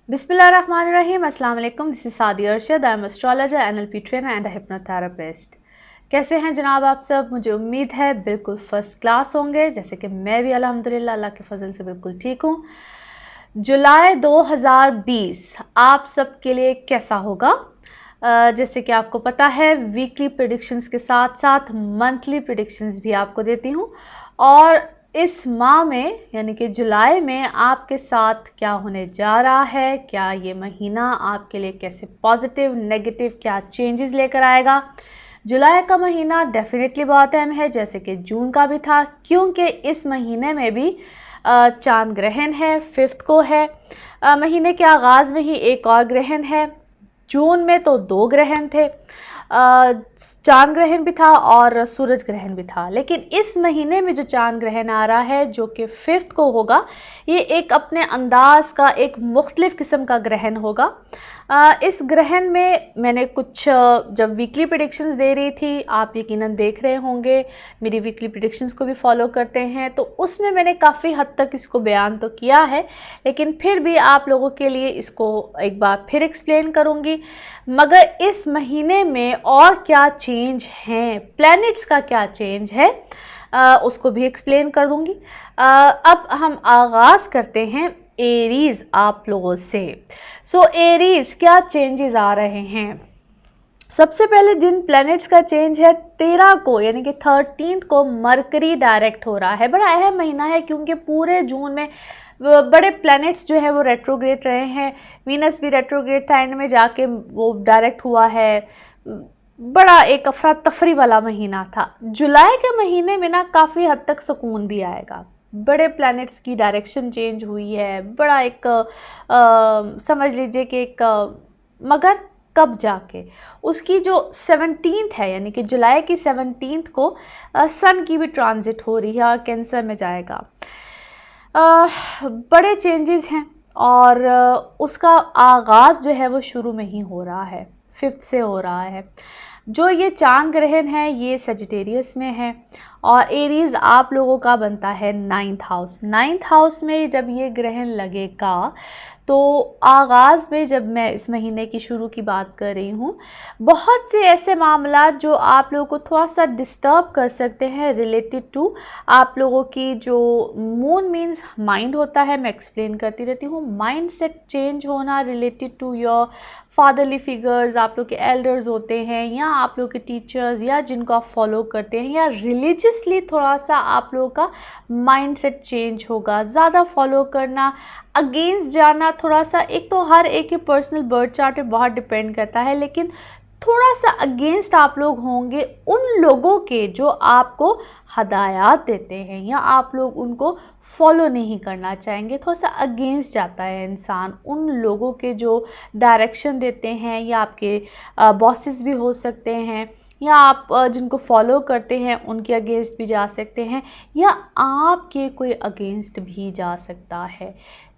बिस्मिल्लाहिर्रहमानिर्रहीम। अस्सलाम वालेकुम। दिस इज सादी Arshad. I am astrologer, NLP trainer and hypnotherapist. कैसे हैं जनाब आप सब? मुझे उम्मीद है बिल्कुल फ़र्स्ट क्लास होंगे, जैसे कि मैं भी अल्हम्दुलिल्लाह अल्लाह के फजल से बिल्कुल ठीक हूँ। जुलाई 2020 आप सब के लिए कैसा होगा? जैसे कि आपको पता है, वीकली प्रेडिक्शंस के साथ साथ मंथली प्रेडिक्शंस भी आपको देती हूँ। और इस माह में यानी कि जुलाई में आपके साथ क्या होने जा रहा है, क्या ये महीना आपके लिए कैसे पॉजिटिव नेगेटिव क्या चेंजेस लेकर आएगा। जुलाई का महीना डेफिनेटली बहुत अहम है, जैसे कि जून का भी था, क्योंकि इस महीने में भी चांद ग्रहण है, 5 को है। महीने के आगाज़ में ही एक और ग्रहण है। जून में तो 2 ग्रहण थे, चांद ग्रहण भी था और सूरज ग्रहण भी था। लेकिन इस महीने में जो चांद ग्रहण आ रहा है, जो कि 5 को होगा, ये एक अपने अंदाज का एक मुख्तलिफ किस्म का ग्रहण होगा। इस ग्रहण में मैंने कुछ जब वीकली प्रेडिक्शंस दे रही थी, आप यकीनन देख रहे होंगे, मेरी वीकली प्रेडिक्शंस को भी फॉलो करते हैं, तो उसमें मैंने काफ़ी हद तक इसको बयान तो किया है, लेकिन फिर भी आप लोगों के लिए इसको एक बार फिर एक्सप्लेन करूँगी। मगर इस महीने में और क्या चेंज हैं, प्लैनेट्स का क्या चेंज है, उसको भी एक्सप्लेन कर दूँगी। अब हम आगाज़ करते हैं एरीज़ आप लोगों से। सो एरीज़ क्या चेंजेस आ रहे हैं? सबसे पहले जिन प्लैनेट्स का चेंज है, 13 को यानी कि 13 को मरकरी डायरेक्ट हो रहा है। बड़ा अहम महीना है, क्योंकि पूरे जून में बड़े प्लैनेट्स जो है वो रेट्रोग्रेड रहे हैं। वीनस भी रेट्रोग्रेड था, एंड में जाके वो डायरेक्ट हुआ है। बड़ा एक अफरा तफरी वाला महीना था। जुलाई के महीने में ना काफ़ी हद तक सुकून भी आएगा। बड़े प्लैनेट्स की डायरेक्शन चेंज हुई है, बड़ा एक समझ लीजिए कि एक मगर कब जाके उसकी जो 17th है, यानी कि जुलाई की 17th को सन की भी ट्रांजिट हो रही है और कैंसर में जाएगा। बड़े चेंजेस हैं और उसका आगाज़ जो है वो शुरू में ही हो रहा है, 5th से हो रहा है। जो ये चांद ग्रहण है ये सजिटेरियस में है और एरीज़ आप लोगों का बनता है 9th हाउस। 9th हाउस में जब ये ग्रहण लगेगा तो आगाज़ में, जब मैं इस महीने की शुरू की बात कर रही हूँ, बहुत से ऐसे मामला जो आप लोगों को थोड़ा सा डिस्टर्ब कर सकते हैं रिलेटेड टू आप लोगों की जो मून मीन्स माइंड होता है। मैं एक्सप्लेन करती रहती हूँ, माइंड सेट चेंज होना related to your fatherly figures, आप लोग के एल्डर्स होते हैं या आप लोग के टीचर्स या जिनको आप फॉलो करते हैं, या रिलीजियसली थोड़ा सा आप लोगों का माइंड सेट चेंज होगा। ज़्यादा फॉलो करना, अगेंस्ट जाना, थोड़ा सा, एक तो हर एक के पर्सनल बर्थ चार्ट पे बहुत डिपेंड करता है, लेकिन थोड़ा सा अगेंस्ट आप लोग होंगे उन लोगों के जो आपको हदायत देते हैं या आप लोग उनको फॉलो नहीं करना चाहेंगे। थोड़ा सा अगेंस्ट जाता है इंसान उन लोगों के जो डायरेक्शन देते हैं, या आपके बॉसेस भी हो सकते हैं, या आप जिनको फॉलो करते हैं उनके अगेंस्ट भी जा सकते हैं, या आपके कोई अगेंस्ट भी जा सकता है।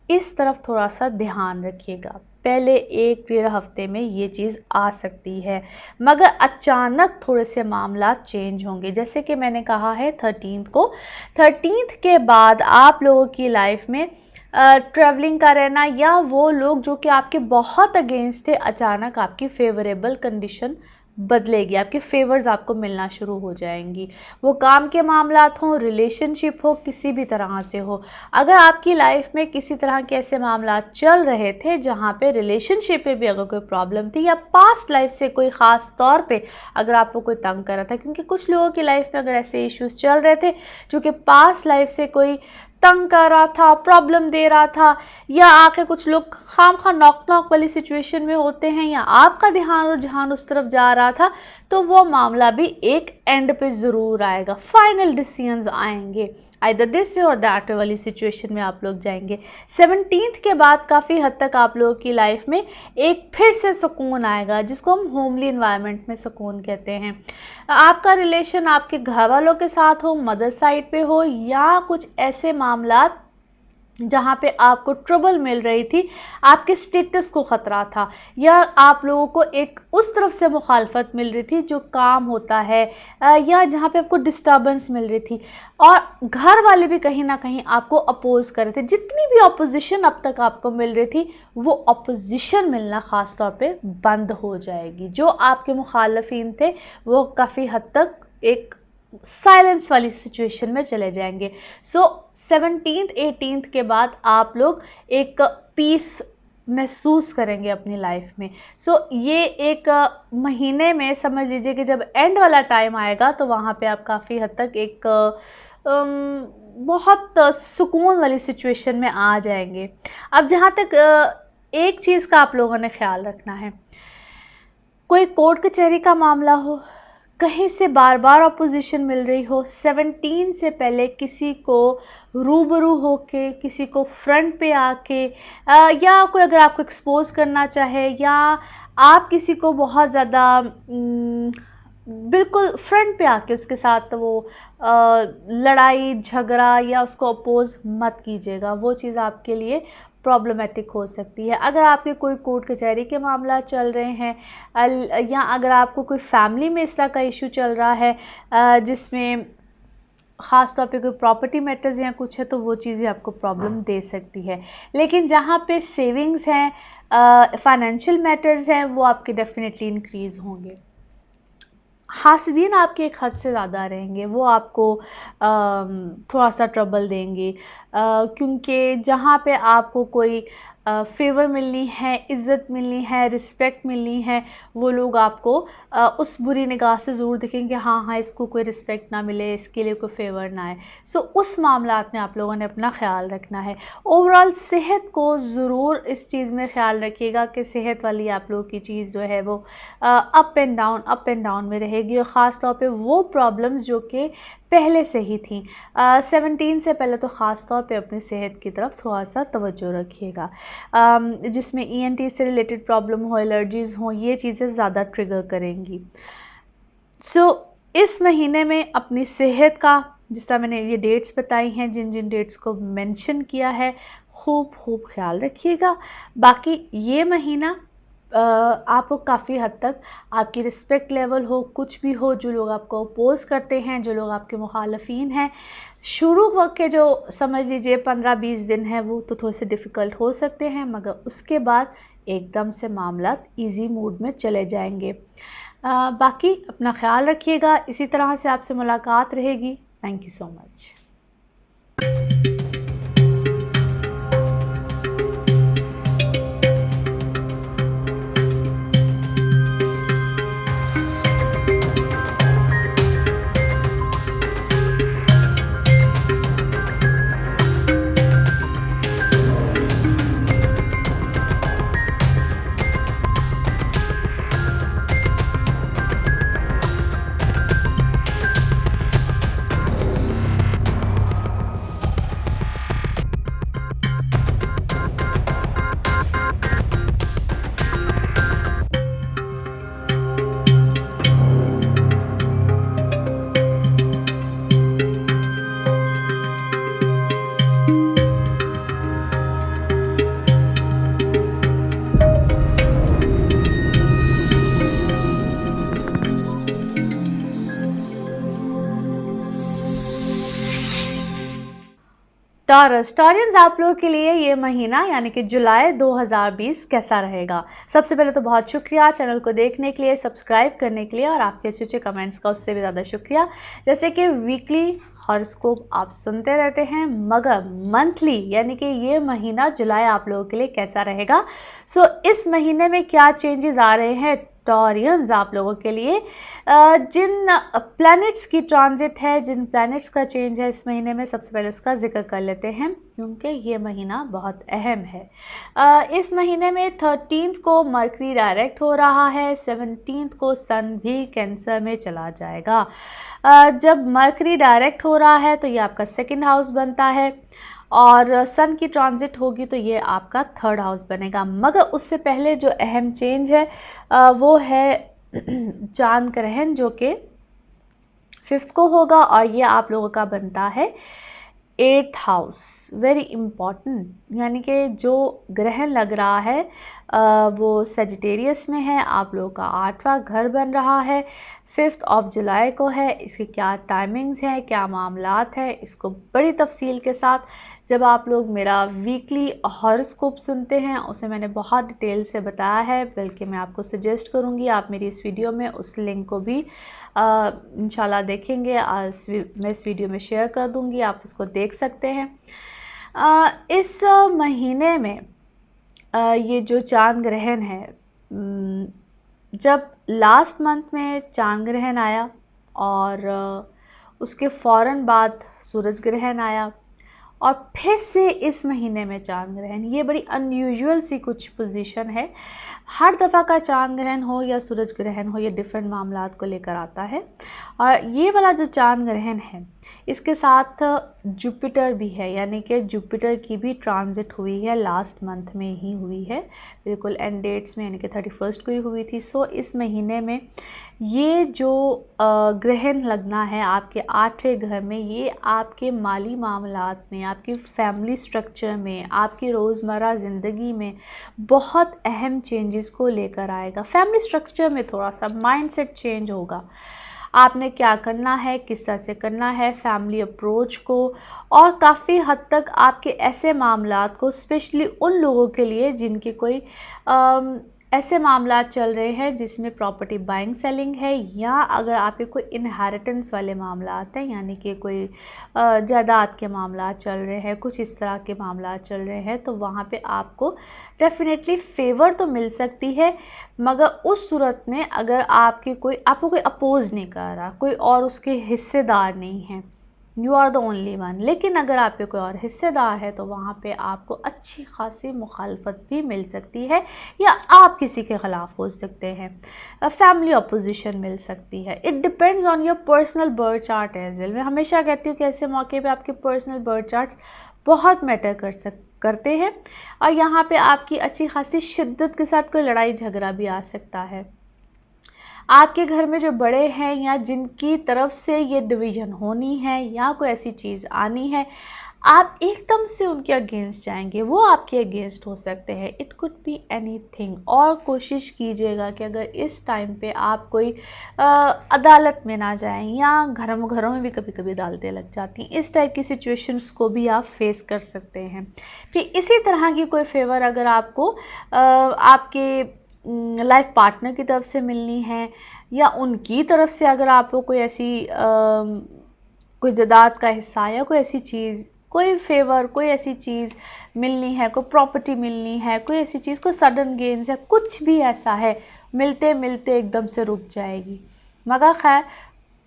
इस तरफ थोड़ा सा ध्यान रखिएगा। पहले 1-1.5 हफ्ते में ये चीज़ आ सकती है, मगर अचानक थोड़े से मामला चेंज होंगे। जैसे कि मैंने कहा है 13th को, 13th के बाद आप लोगों की लाइफ में ट्रैवलिंग का रहना, या वो लोग जो कि आपके बहुत अगेंस्ट थे, अचानक आपकी फेवरेबल कंडीशन बदलेगी, आपके फेवर्स आपको मिलना शुरू हो जाएंगी। वो काम के मामलात हों, रिलेशनशिप हो, किसी भी तरह से हो। अगर आपकी लाइफ में किसी तरह के ऐसे मामलात चल रहे थे जहाँ पे रिलेशनशिप में भी अगर कोई प्रॉब्लम थी, या पास्ट लाइफ से कोई ख़ास तौर पे अगर आपको कोई तंग कर रहा था, क्योंकि कुछ लोगों की लाइफ में अगर ऐसे इश्यूज़ चल रहे थे जो कि पास्ट लाइफ से कोई तंग कर रहा था, प्रॉब्लम दे रहा था, या आके कुछ लोग खामखा नॉक नॉक वाली सिचुएशन में होते हैं, या आपका ध्यान और जहान उस तरफ जा रहा था, तो वो मामला भी एक एंड पे ज़रूर आएगा। फाइनल डिसीजंस आएंगे, आइदर दिस वे और दैट वे वाली सिचुएशन में आप लोग जाएंगे। 17th के बाद काफ़ी हद तक आप लोगों की लाइफ में एक फिर से सुकून आएगा, जिसको हम होमली इन्वायरमेंट में सुकून कहते हैं। आपका रिलेशन आपके घर वालों के साथ हो, मदर साइड पे हो, या कुछ ऐसे मामलात जहाँ पे आपको ट्रबल मिल रही थी, आपके स्टेटस को ख़तरा था, या आप लोगों को एक उस तरफ से मुखालफत मिल रही थी जो काम होता है, या जहाँ पे आपको डिस्टर्बेंस मिल रही थी, और घर वाले भी कहीं ना कहीं आपको अपोज़ कर रहे थे। जितनी भी अपोजिशन अब तक आपको मिल रही थी, वो अपोजिशन मिलना ख़ास तौर पे बंद हो जाएगी। जो आपके मुखालफिन थे वो काफ़ी हद तक एक साइलेंस वाली सिचुएशन में चले जाएंगे। सो 17th 18th के बाद आप लोग एक पीस महसूस करेंगे अपनी लाइफ में। सो ये एक महीने में समझ लीजिए कि जब एंड वाला टाइम आएगा तो वहाँ पे आप काफ़ी हद तक एक बहुत सुकून वाली सिचुएशन में आ जाएंगे। अब जहाँ तक एक चीज़ का आप लोगों ने ख्याल रखना है, कोई कोर्ट कचहरी का मामला हो, कहीं से बार बार अपोजिशन मिल रही हो, 17 से पहले किसी को रूबरू होके, किसी को फ्रंट पे आके, या कोई अगर आपको एक्सपोज करना चाहे, या आप किसी को बहुत ज़्यादा बिल्कुल फ्रंट पे आके उसके साथ वो लड़ाई झगड़ा या उसको अपोज़ मत कीजिएगा। वो चीज़ आपके लिए प्रॉब्लमेटिक हो सकती है। अगर आपके कोई कोर्ट कचहरी के मामला चल रहे हैं, या अगर आपको कोई फैमिली में इस तरह का इशू चल रहा है जिसमें ख़ास तौर पे कोई प्रॉपर्टी मैटर्स या कुछ है, तो वो चीज़ भी आपको प्रॉब्लम दे सकती है। लेकिन जहाँ पे सेविंग्स हैं, फाइनेंशियल मैटर्स हैं, वो आपके डेफिनेटली इंक्रीज़ होंगे। हासिदीन आपके एक हद से ज़्यादा रहेंगे, वो आपको थोड़ा सा ट्रबल देंगे, क्योंकि जहाँ पे आपको कोई फेवर मिलनी है, इज़्ज़त मिलनी है, रिस्पेक्ट मिलनी है, वो लोग आपको उस बुरी निगाह से ज़रूर देखेंगे, हाँ हाँ इसको कोई रिस्पेक्ट ना मिले, इसके लिए कोई फेवर ना आए। सो उस मामलात में आप लोगों ने अपना ख्याल रखना है। ओवरऑल सेहत को ज़रूर इस चीज़ में ख्याल रखिएगा कि सेहत वाली आप लोगों की चीज़ जो है वो अप एंड डाउन में रहेगी, और ख़ास तौर पे वो प्रॉब्लम्स जो कि पहले से ही थी। 17 से पहले तो ख़ास तौर पे अपनी सेहत की तरफ थोड़ा सा तवज्जो रखिएगा। जिसमें ENT से रिलेटेड प्रॉब्लम हो, एलर्जीज़ हों, ये चीज़ें ज़्यादा ट्रिगर करेंगी। सो इस महीने में अपनी सेहत का, जिस तरह मैंने ये डेट्स बताई हैं, जिन जिन डेट्स को मेंशन किया है, खूब ख्याल रखिएगा। बाकी ये महीना आपको काफ़ी हद तक आपकी रिस्पेक्ट लेवल हो, कुछ भी हो, जो लोग आपको अपोज़ करते हैं, जो लोग आपके मुखालफिन हैं, शुरू वक्त के जो समझ लीजिए 15-20 दिन हैं, वो तो थोड़े से डिफ़िकल्ट हो सकते हैं, मगर उसके बाद एकदम से मामलात इजी मूड में चले जाएंगे। बाकी अपना ख्याल रखिएगा। इसी तरह से आपसे मुलाकात रहेगी। Thank you so much. Taureans, आप लोगों के लिए ये महीना यानी कि जुलाई 2020 कैसा रहेगा? सबसे पहले तो बहुत शुक्रिया चैनल को देखने के लिए, सब्सक्राइब करने के लिए, और आपके अच्छे कमेंट्स का उससे भी ज़्यादा शुक्रिया। जैसे कि वीकली हॉरोस्कोप आप सुनते रहते हैं, मगर मंथली यानी कि ये महीना जुलाई आप लोगों के लिए कैसा रहेगा? सो इस महीने में क्या चेंजेस आ रहे हैं टॉरियंस आप लोगों के लिए? जिन प्लैनेट्स की ट्रांजिट है, जिन प्लैनेट्स का चेंज है इस महीने में, सबसे पहले उसका जिक्र कर लेते हैं, क्योंकि ये महीना बहुत अहम है। इस महीने में 13 को मरकरी डायरेक्ट हो रहा है, 17 को सन भी कैंसर में चला जाएगा। जब मरकरी डायरेक्ट हो रहा है तो ये आपका 2nd हाउस बनता है, और सन की ट्रांजिट होगी तो ये आपका 3rd हाउस बनेगा। मगर उससे पहले जो अहम चेंज है वो है चांद ग्रहण, जो कि 5th को होगा, और ये आप लोगों का बनता है 8th हाउस वेरी इम्पॉर्टेंट, यानी कि जो ग्रहण लग रहा है वो सेजिटेरियस में है, आप लोगों का 8वां घर बन रहा है, 5 जुलाई को है। इसके क्या टाइमिंग्स हैं, क्या मामलात है, इसको बड़ी तफसील के साथ जब आप लोग मेरा वीकली हॉरोस्कोप सुनते हैं, उसे मैंने बहुत डिटेल से बताया है, बल्कि मैं आपको सजेस्ट करूँगी आप मेरी इस वीडियो में उस लिंक को भी इंशाल्लाह देखेंगे। मैं इस वीडियो में शेयर कर दूँगी, आप उसको देख सकते हैं। इस महीने में ये जो चांद ग्रहण है, जब लास्ट मंथ में चांद ग्रहण आया और उसके फ़ौरन बाद सूरज ग्रहण आया और फिर से इस महीने में चांद ग्रहण, ये बड़ी अनयूजुअल सी कुछ पोजीशन है। हर दफ़ा का चांद ग्रहण हो या सूरज ग्रहण हो, ये डिफरेंट मामलात को लेकर आता है। और ये वाला जो चांद ग्रहण है इसके साथ जुपिटर भी है, यानी कि जुपिटर की भी ट्रांजिट हुई है, लास्ट मंथ में ही हुई है, बिल्कुल एंड डेट्स में, यानी कि 31 को ही हुई थी। सो इस महीने में ये जो ग्रहण लगना है आपके 8वें घर में, ये आपके माली मामलात में, आपकी फैमिली स्ट्रक्चर में, आपकी रोज़मर्रा ज़िंदगी में बहुत अहम चेंजेस को लेकर आएगा। फैमिली स्ट्रक्चर में थोड़ा सा माइंडसेट चेंज होगा, आपने क्या करना है, किस तरह से करना है, फैमिली अप्रोच को, और काफ़ी हद तक आपके ऐसे मामलात को, स्पेशली उन लोगों के लिए जिनके कोई ऐसे मामलात चल रहे हैं जिसमें प्रॉपर्टी बाइंग सेलिंग है, या अगर आपके कोई इनहेरिटेंस वाले मामलात हैं, यानी कि कोई जायदाद के मामलात चल रहे हैं, कुछ इस तरह के मामलात चल रहे हैं, तो वहाँ पे आपको डेफिनेटली फेवर तो मिल सकती है, मगर उस सूरत में अगर आपको कोई अपोज़ नहीं कर रहा, कोई और उसके हिस्सेदार नहीं है, you are the only one. लेकिन अगर आपके कोई और हिस्सेदार है तो वहाँ पे आपको अच्छी खासी मुखालफत भी मिल सकती है, या आप किसी के ख़िलाफ़ हो सकते हैं, फैमिली अपोजिशन मिल सकती है। It depends on your personal birth chart as well. मैं हमेशा कहती हूँ कि ऐसे मौके पे आपके पर्सनल बर्थ चार्ट्स बहुत मैटर करते हैं, और यहाँ पे आपकी अच्छी खासी शिद्दत के साथ कोई लड़ाई झगड़ा भी आ सकता है। आपके घर में जो बड़े हैं या जिनकी तरफ से ये डिवीज़न होनी है या कोई ऐसी चीज़ आनी है, आप एकदम से उनके अगेंस्ट जाएंगे, वो आपके अगेंस्ट हो सकते हैं, इट कुड बी एनीथिंग। और कोशिश कीजिएगा कि अगर इस टाइम पे आप कोई अदालत में ना जाएं, या घरों में भी कभी कभी अदालतें लग जाती हैं, इस टाइप की सिचुएशंस को भी आप फेस कर सकते हैं। फिर इसी तरह की कोई फेवर अगर आपको आपके लाइफ पार्टनर की तरफ से मिलनी है, या उनकी तरफ से अगर आपको कोई ऐसी कोई जायदाद का हिस्सा या कोई ऐसी चीज़, कोई फेवर, कोई ऐसी चीज़ मिलनी है, कोई प्रॉपर्टी मिलनी है, कोई ऐसी चीज़, कोई सडन गेन्स है, कुछ भी ऐसा है, मिलते मिलते एकदम से रुक जाएगी। मगर खैर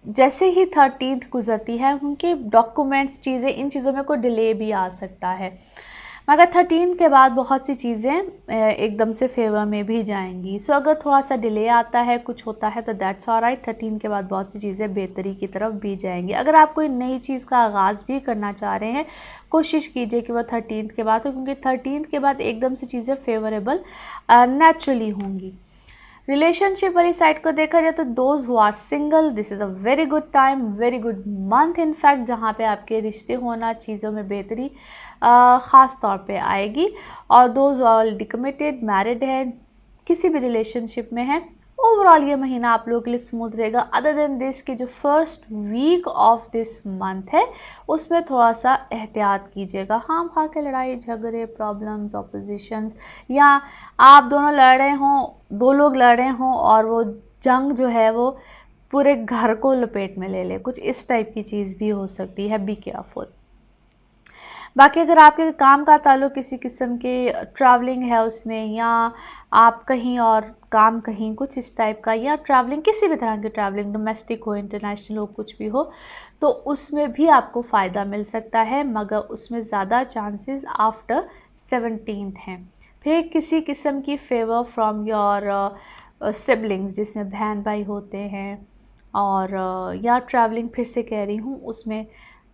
जैसे ही 13th गुजरती है, उनके डॉक्यूमेंट्स, चीज़ें, इन चीज़ों में कोई डिले भी आ सकता है, मगर 13 के बाद बहुत सी चीज़ें एकदम से फेवर में भी जाएंगी। सो अगर थोड़ा सा डिले आता है, कुछ होता है, तो दैट्स ऑलराइट। 13 के बाद बहुत सी चीज़ें बेहतरी की तरफ भी जाएंगी। अगर आप कोई नई चीज़ का आगाज़ भी करना चाह रहे हैं, कोशिश कीजिए कि वह 13 के बाद हो, क्योंकि 13 के बाद एकदम से चीज़ें फेवरेबल नेचुरली होंगी। रिलेशनशिप वाली साइड को देखा जाए तो those who are single, this is a very good time, very good month in fact, जहाँ पे आपके रिश्ते होना, चीज़ों में बेहतरी ख़ास तौर पे आएगी। और those who are already committed, married हैं, किसी भी रिलेशनशिप में हैं, ओवरऑल ये महीना आप लोगों के लिए स्मूथ रहेगा। अदर देन दिस कि जो first week of this month है उसमें थोड़ा सा एहतियात कीजिएगा, खाम खा के लड़ाई झगड़े, प्रॉब्लम्स, ऑपोजिशंस, या आप दोनों लड़ रहे हों, दो लोग लड़ रहे हों और वो जंग जो है वो पूरे घर को लपेट में ले ले, कुछ इस टाइप की चीज़ भी हो सकती है, बी केयरफुल। बाकी अगर आपके काम का ताल्लुक़ किसी किस्म के ट्रैवलिंग है उसमें, या आप कहीं और काम कहीं कुछ इस टाइप का, या ट्रैवलिंग, किसी भी तरह की ट्रैवलिंग, डोमेस्टिक हो, इंटरनेशनल हो, कुछ भी हो, तो उसमें भी आपको फ़ायदा मिल सकता है, मगर उसमें ज़्यादा चांसेस आफ्टर 17th हैं। फिर किसी किस्म की फेवर फ्रॉम योर सिबलिंग्स, जिसमें बहन भाई होते हैं, और या ट्रैवलिंग, फिर से कह रही हूँ, उसमें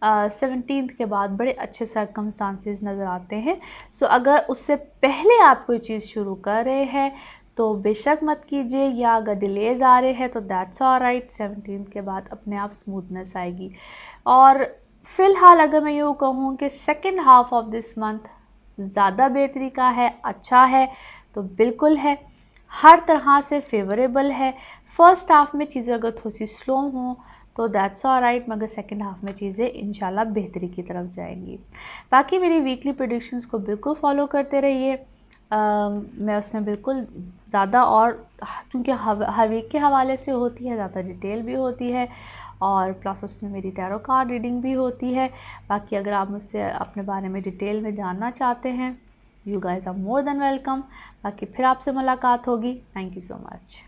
17th के बाद बड़े अच्छे सर्कमस्टांसेस नज़र आते हैं। सो अगर उससे पहले आप कोई चीज़ शुरू कर रहे हैं तो बेशक मत कीजिए, या अगर डिलेज़ आ रहे हैं तो दैट्स ऑलराइट। 17th के बाद अपने आप स्मूथनेस आएगी। और फ़िलहाल अगर मैं यूँ कहूँ कि second half of this month ज़्यादा बेहतरी का है, अच्छा है, तो बिल्कुल है, हर तरह से फेवरेबल है। फर्स्ट हाफ में चीज़ें अगर थोड़ी सी स्लो हों तो दैट्स ऑलराइट, मगर सेकंड हाफ में चीज़ें इंशाल्लाह बेहतरी की तरफ जाएंगी। बाकी मेरी वीकली प्रेडिक्शंस को बिल्कुल फॉलो करते रहिए। मैं उसमें बिल्कुल ज़्यादा, और क्योंकि हर वीक के हवाले से होती है, ज़्यादा डिटेल भी होती है, और प्लस उसमें मेरी टैरो कार्ड रीडिंग भी होती है। बाकी अगर आप मुझसे अपने बारे में डिटेल में जानना चाहते हैं, you guys are more than welcome. बाकी फिर आपसे मुलाकात होगी। Thank you so much.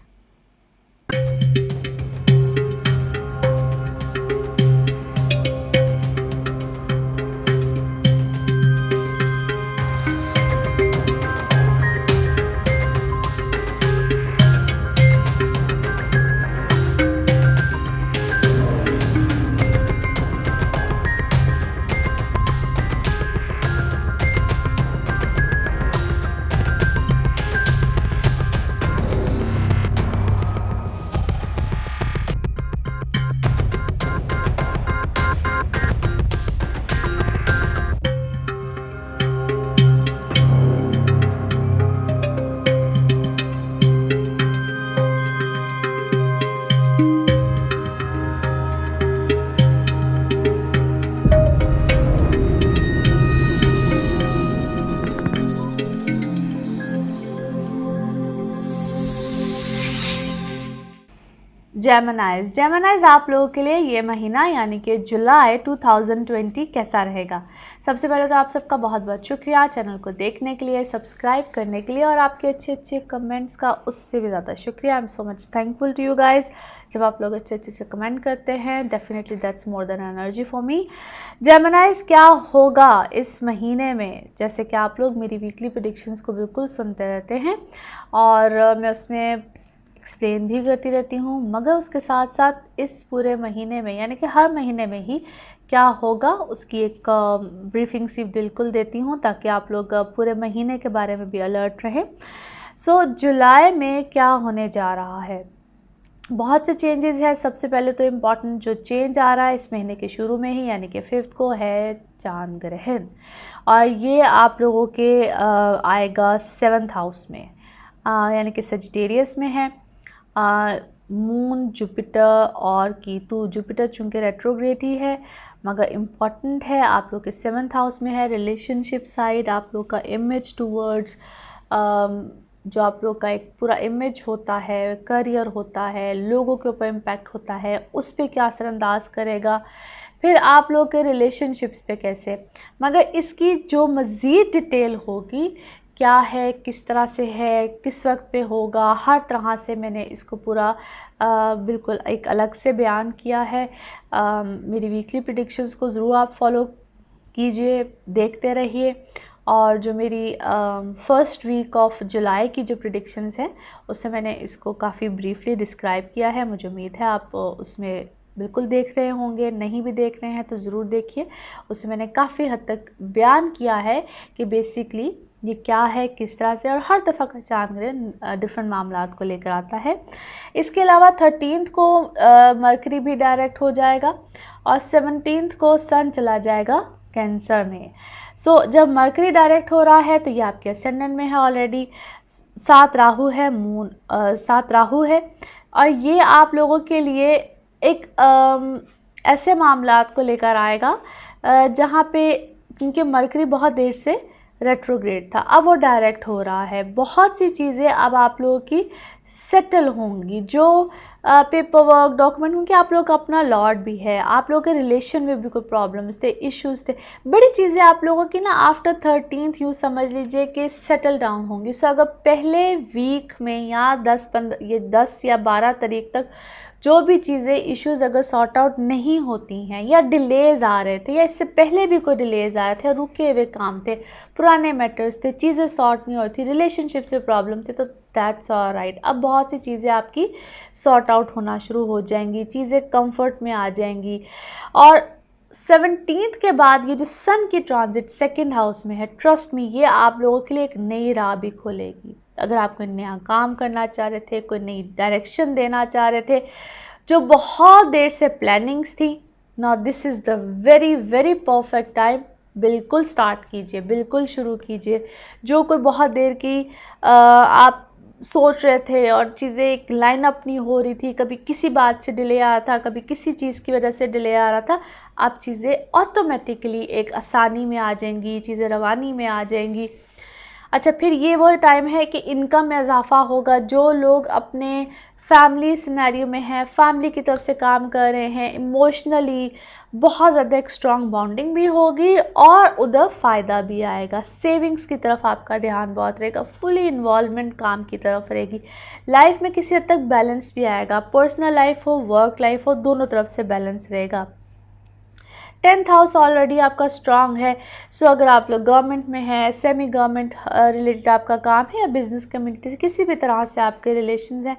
Geminis आप लोगों के लिए ये महीना यानी कि जुलाई 2020 कैसा रहेगा। सबसे पहले तो आप सबका बहुत बहुत शुक्रिया चैनल को देखने के लिए, सब्सक्राइब करने के लिए, और आपके अच्छे अच्छे कमेंट्स का उससे भी ज़्यादा शुक्रिया। I am so much thankful to you guys. जब आप लोग अच्छे अच्छे से कमेंट करते हैं, definitely that's more than energy for me. Geminis क्या होगा इस महीने में, जैसे कि आप लोग मेरी वीकली प्रेडिक्शंस को बिल्कुल सुनते रहते हैं और मैं उसमें एक्सप्लेन भी करती रहती हूँ, मगर उसके साथ साथ इस पूरे महीने में यानी कि हर महीने में ही क्या होगा उसकी एक ब्रीफिंग सी बिल्कुल देती हूँ, ताकि आप लोग पूरे महीने के बारे में भी अलर्ट रहें। सो जुलाई में क्या होने जा रहा है, बहुत से चेंजेस हैं। सबसे पहले तो इम्पॉर्टेंट जो चेंज आ रहा है इस महीने के शुरू में ही यानी कि 5th को है चांद ग्रहण, और ये आप लोगों के आएगा 7th हाउस में, यानी कि सजिटेरियस में है। मून, जुपिटर और कीतु। जुपिटर चूँकि रेट्रोग्रेड ही है मगर इम्पॉर्टेंट है, आप लोग के 7th हाउस में है। रिलेशनशिप साइड, आप लोग का इमेज टूवर्ड्स जो आप लोग का एक पूरा इमेज होता है, करियर होता है, लोगों के ऊपर इम्पैक्ट होता है, उस पर क्या असरअंदाज करेगा, फिर आप लोग के रिलेशनशिप्स पे कैसे। मगर इसकी जो मज़ीद डिटेल होगी, क्या है, किस तरह से है, किस वक्त पे होगा, हर तरह से मैंने इसको पूरा बिल्कुल एक अलग से बयान किया है। मेरी वीकली प्रेडिक्शंस को ज़रूर आप फॉलो कीजिए, देखते रहिए। और जो मेरी फर्स्ट वीक ऑफ जुलाई की जो प्रेडिक्शंस हैं उससे मैंने इसको काफ़ी ब्रीफली डिस्क्राइब किया है। मुझे उम्मीद है आप उसमें बिल्कुल देख रहे होंगे, नहीं भी देख रहे हैं तो ज़रूर देखिए। उससे मैंने काफ़ी हद तक बयान किया है कि बेसिकली ये क्या है, किस तरह से, और हर दफ़ा का चांद ग्रहण डिफरेंट मामलात को लेकर आता है। इसके अलावा 13th को मरकरी भी डायरेक्ट हो जाएगा और 17th को सन चला जाएगा कैंसर में। सो जब मरकरी डायरेक्ट हो रहा है तो ये आपके असेंडेंट में है ऑलरेडी। 7 राहु है, मून 7 राहु है, और ये आप लोगों के लिए एक ऐसे मामलात को लेकर आएगा जहाँ पे, क्योंकि मरकरी बहुत देर से रेट्रोग्रेड था, अब वो डायरेक्ट हो रहा है। बहुत सी चीज़ें अब आप लोगों की सेटल होंगी, जो पेपर वर्क डॉक्यूमेंट, क्योंकि आप लोग का अपना लॉर्ड भी है, आप लोगों के रिलेशन में भी कोई प्रॉब्लम्स थे, इश्यूज़ थे, बड़ी चीज़ें आप लोगों की ना आफ्टर 13th यूँ समझ लीजिए कि सेटल डाउन होंगी। सो अगर पहले वीक में या 10 या 12 तारीख तक जो भी चीज़ें इश्यूज़ अगर सॉर्ट आउट नहीं होती हैं, या डिलेज़ आ रहे थे, या इससे पहले भी कोई डिलेज़ आए थे, रुके हुए काम थे, पुराने मैटर्स थे, चीज़ें सॉर्ट नहीं होती, रिलेशनशिप से प्रॉब्लम थे, तो दैट्स ऑलराइट। अब बहुत सी चीज़ें आपकी सॉर्ट आउट होना शुरू हो जाएंगी, चीज़ें कंफर्ट में आ जाएंगी। और 17th के बाद ये जो सन की ट्रांजिट 2nd हाउस में है, ट्रस्ट में ये आप लोगों के लिए एक नई राह भी खोलेगी। अगर आप कोई नया काम करना चाह रहे थे, कोई नई डायरेक्शन देना चाह रहे थे, जो बहुत देर से प्लानिंग्स थी now this is the very very perfect time. बिल्कुल स्टार्ट कीजिए, बिल्कुल शुरू कीजिए। जो कोई बहुत देर की आप सोच रहे थे और चीज़ें एक लाइन अप नहीं हो रही थी, कभी किसी बात से डिले आ रहा था, कभी किसी चीज़ की वजह से डिले आ रहा था, आप चीज़ें ऑटोमेटिकली एक आसानी में आ जाएंगी, चीज़ें रवानी में आ जाएंगी। अच्छा, फिर ये वो टाइम है कि इनकम में इजाफा होगा। जो लोग अपने फैमिली सिनेरियो में हैं, फैमिली की तरफ से काम कर रहे हैं, इमोशनली बहुत ज़्यादा एक स्ट्रॉन्ग बॉन्डिंग भी होगी और उधर फ़ायदा भी आएगा। सेविंग्स की तरफ आपका ध्यान बहुत रहेगा, फुली इन्वॉल्वमेंट काम की तरफ रहेगी। लाइफ में किसी हद तक बैलेंस भी आएगा, पर्सनल लाइफ हो, वर्क लाइफ हो, दोनों तरफ से बैलेंस रहेगा। 10th हाउस ऑलरेडी आपका स्ट्रांग है। सो अगर आप लोग गवर्नमेंट में हैं, सेमी गवर्नमेंट रिलेटेड आपका काम है, या बिज़नेस कम्युनिटी से किसी भी तरह से आपके रिलेशंस हैं,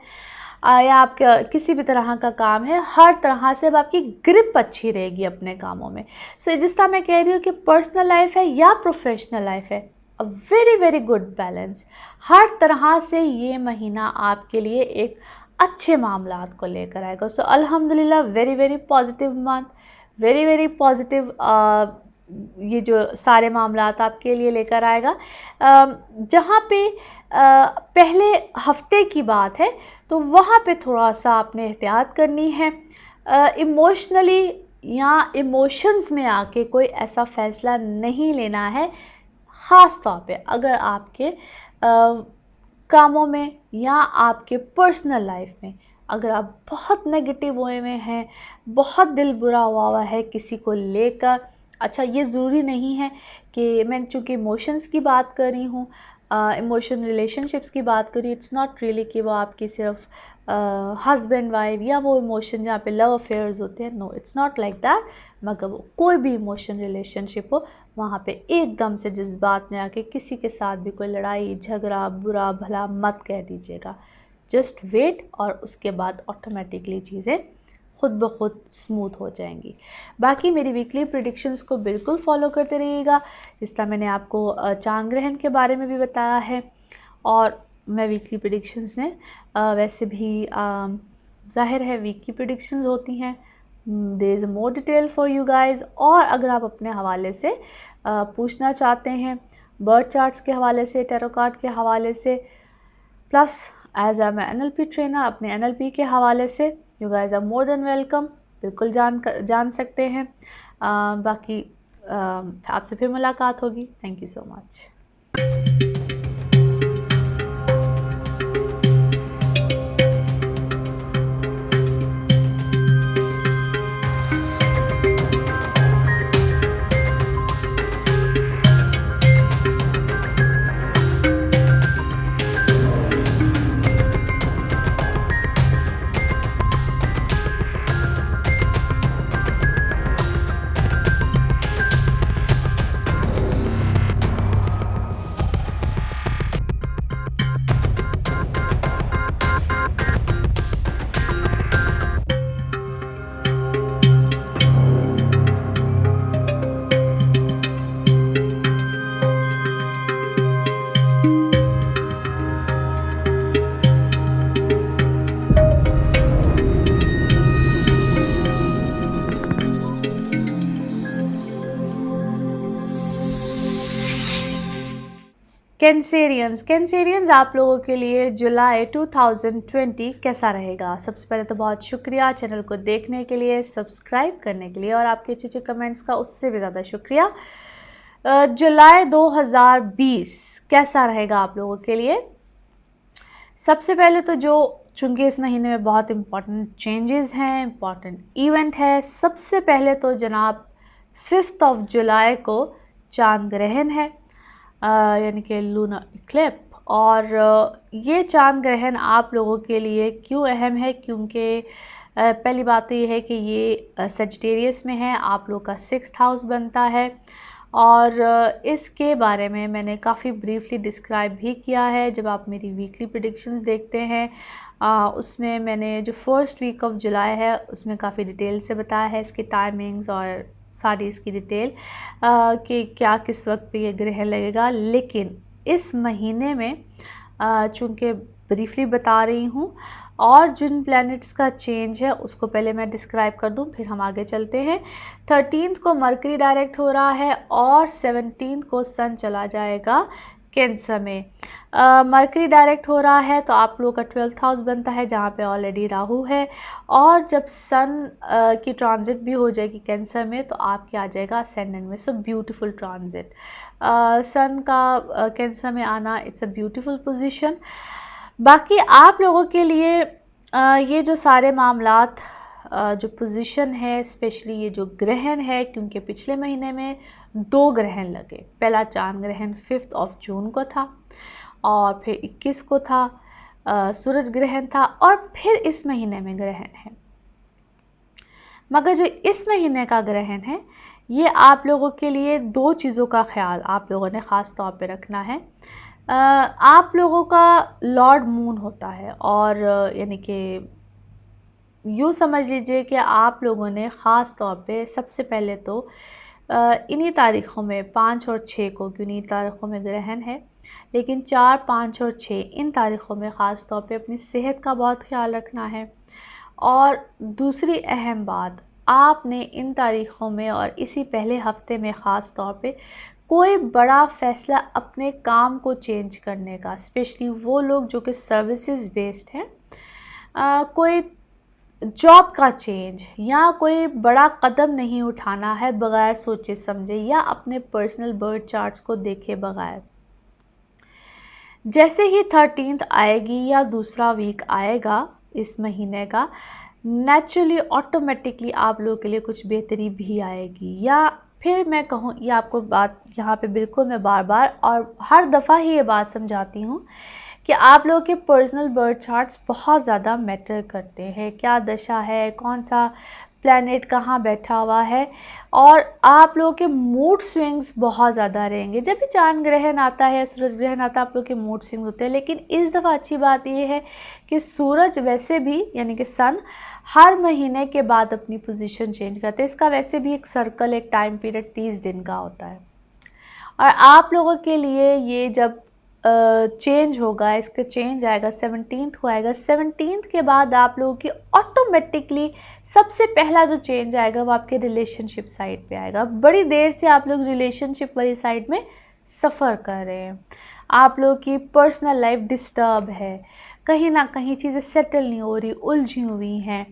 या आपका किसी भी तरह का काम है, हर तरह से अब आपकी ग्रिप अच्छी रहेगी अपने कामों में। सो जिस तरह मैं कह रही हूँ कि पर्सनल लाइफ है या प्रोफेशनल लाइफ है, a very very good balance. हर तरह से ये महीना आपके लिए एक अच्छे मामलात को लेकर आएगा। सो अल्हम्दुलिल्लाह, very very positive month, very very positive ये जो सारे मामलात आपके लिए लेकर आएगा। जहाँ पे पहले हफ्ते की बात है तो वहाँ पे थोड़ा सा आपने एहतियात करनी है। इमोशनली या इमोशंस में आके कोई ऐसा फ़ैसला नहीं लेना है, ख़ास तौर पे अगर आपके कामों में या आपके पर्सनल लाइफ में अगर आप बहुत नेगेटिव वे में हैं, बहुत दिल बुरा हुआ है किसी को लेकर। अच्छा, ये ज़रूरी नहीं है कि मैं चूँकि इमोशंस की बात कर रही हूँ, इमोशन रिलेशनशिप्स की बात करी, इट्स नॉट रियली कि वो आपकी सिर्फ हस्बैंड वाइफ या वो इमोशन जहाँ पे लव अफेयर्स होते हैं, no it's not like that. मगर वो कोई भी इमोशन रिलेशनशिप हो, वहाँ पे एकदम से जज्बात में आके किसी के साथ भी कोई लड़ाई झगड़ा बुरा भला मत कह दीजिएगा। जस्ट वेट और उसके बाद ऑटोमेटिकली चीज़ें खुद ब खुद स्मूथ हो जाएंगी। बाकी मेरी वीकली प्रेडिक्शंस को बिल्कुल फॉलो करते रहिएगा। इस तरह मैंने आपको चांद ग्रहण के बारे में भी बताया है, और मैं वीकली प्रेडिक्शंस में वैसे भी ज़ाहिर है वीक की प्रेडिक्शंस होती हैं, there is more detail for you guys. और अगर आप अपने हवाले से पूछना चाहते हैं, बर्थ चार्ट्स के हवाले से, टैरो कार्ड के हवाले से, plus as I am NLP trainer अपने NLP के हवाले से, you guys are more than welcome, बिल्कुल जान सकते हैं। बाकी आपसे फिर मुलाकात होगी। Thank you so much. Cancerians आप लोगों के लिए जुलाई 2020 कैसा रहेगा? सबसे पहले तो बहुत शुक्रिया चैनल को देखने के लिए, सब्सक्राइब करने के लिए, और आपके अच्छे कमेंट्स का उससे भी ज़्यादा शुक्रिया। जुलाई 2020 कैसा रहेगा आप लोगों के लिए? सबसे पहले तो जो चूँकि इस महीने में बहुत इम्पॉर्टेंट चेंजेस हैं, इम्पॉर्टेंट इवेंट है, सबसे पहले तो जनाब 5 जुलाई को चांद ग्रहण है, यानी कि लूनर इक्लिप्स। और ये चांद ग्रहण आप लोगों के लिए क्यों अहम है? क्योंकि पहली बात तो ये है कि ये सजिटेरियस में है, आप लोग का 6th हाउस बनता है, और इसके बारे में मैंने काफ़ी ब्रीफली डिस्क्राइब भी किया है। जब आप मेरी वीकली प्रेडिक्शंस देखते हैं, उसमें मैंने जो फर्स्ट वीक ऑफ जुलाई है उसमें काफ़ी डिटेल से बताया है इसकी टाइमिंग्स और सारी इसकी डिटेल कि क्या किस वक्त पे ये ग्रहण लगेगा। लेकिन इस महीने में चूँकि ब्रीफली बता रही हूँ और जिन प्लैनेट्स का चेंज है उसको पहले मैं डिस्क्राइब कर दूं, फिर हम आगे चलते हैं। 13 को मरकरी डायरेक्ट हो रहा है और 17 को सन चला जाएगा कैंसर में। मरकरी डायरेक्ट हो रहा है तो आप लोगों का 12th हाउस बनता है जहाँ पे ऑलरेडी राहु है, और जब सन की ट्रांजिट भी हो जाएगी कैंसर में तो आपके आ जाएगा असेंडेंट में। सो ब्यूटीफुल ट्रांजिट, सन का कैंसर में आना, इट्स अ ब्यूटीफुल पोजीशन। बाकी आप लोगों के लिए ये जो सारे मामलात जो पोजीशन है, स्पेशली ये जो ग्रहण है, क्योंकि पिछले महीने में 2 ग्रहण लगे। पहला चांद ग्रहण 5 जून को था और फिर 21 को था सूरज ग्रहण था, और फिर इस महीने में ग्रहण है। मगर जो इस महीने का ग्रहण है ये आप लोगों के लिए 2 चीज़ों का ख्याल आप लोगों ने ख़ास तौर पे रखना है। आप लोगों का लॉर्ड मून होता है, और यानी कि यूँ समझ लीजिए कि आप लोगों ने ख़ास तौर पे सबसे पहले तो इन्हीं तारीख़ों में 5 और 6 को, क्यों इन्हीं तारीख़ों में ग्रहण है, लेकिन 4, 5 और 6 इन तारीख़ों में ख़ास तौर पे अपनी सेहत का बहुत ख्याल रखना है। और दूसरी अहम बात, आपने इन तारीख़ों में और इसी पहले हफ्ते में ख़ास तौर पे कोई बड़ा फ़ैसला अपने काम को चेंज करने का, स्पेशली वो लोग जो कि सर्विसेज बेस्ड हैं, कोई जॉब का चेंज या कोई बड़ा कदम नहीं उठाना है बग़ैर सोचे समझे या अपने पर्सनल बर्थ चार्ट्स को देखे बग़ैर। जैसे ही 13th आएगी या दूसरा वीक आएगा इस महीने का, नेचुरली ऑटोमेटिकली आप लोगों के लिए कुछ बेहतरी भी आएगी। या फिर मैं कहूँ, ये आपको बात यहाँ पे बिल्कुल मैं बार बार और हर दफ़ा ही ये बात समझाती हूँ कि आप लोगों के पर्सनल बर्थ चार्ट्स बहुत ज़्यादा मैटर करते हैं। क्या दशा है, कौन सा प्लैनेट कहाँ बैठा हुआ है, और आप लोगों के मूड स्विंग्स बहुत ज़्यादा रहेंगे। जब भी चांद ग्रहण आता है, सूरज ग्रहण आता है, आप लोगों के मूड स्विंग होते हैं। लेकिन इस दफ़ा अच्छी बात ये है कि सूरज वैसे भी यानी कि सन हर महीने के बाद अपनी पोजीशन चेंज करते हैं। इसका वैसे भी एक सर्कल, एक टाइम पीरियड 30 दिन का होता है, और आप लोगों के लिए ये जब चेंज होगा, इसका चेंज आएगा 17th को आएगा। 17th के बाद आप लोगों की ऑटोमेटिकली सबसे पहला जो चेंज आएगा वो आपके रिलेशनशिप साइड पे आएगा। बड़ी देर से आप लोग रिलेशनशिप वाली साइड में सफ़र कर रहे हैं, आप लोगों की पर्सनल लाइफ डिस्टर्ब है, कहीं ना कहीं चीज़ें सेटल नहीं हो रही, उलझी हुई हैं।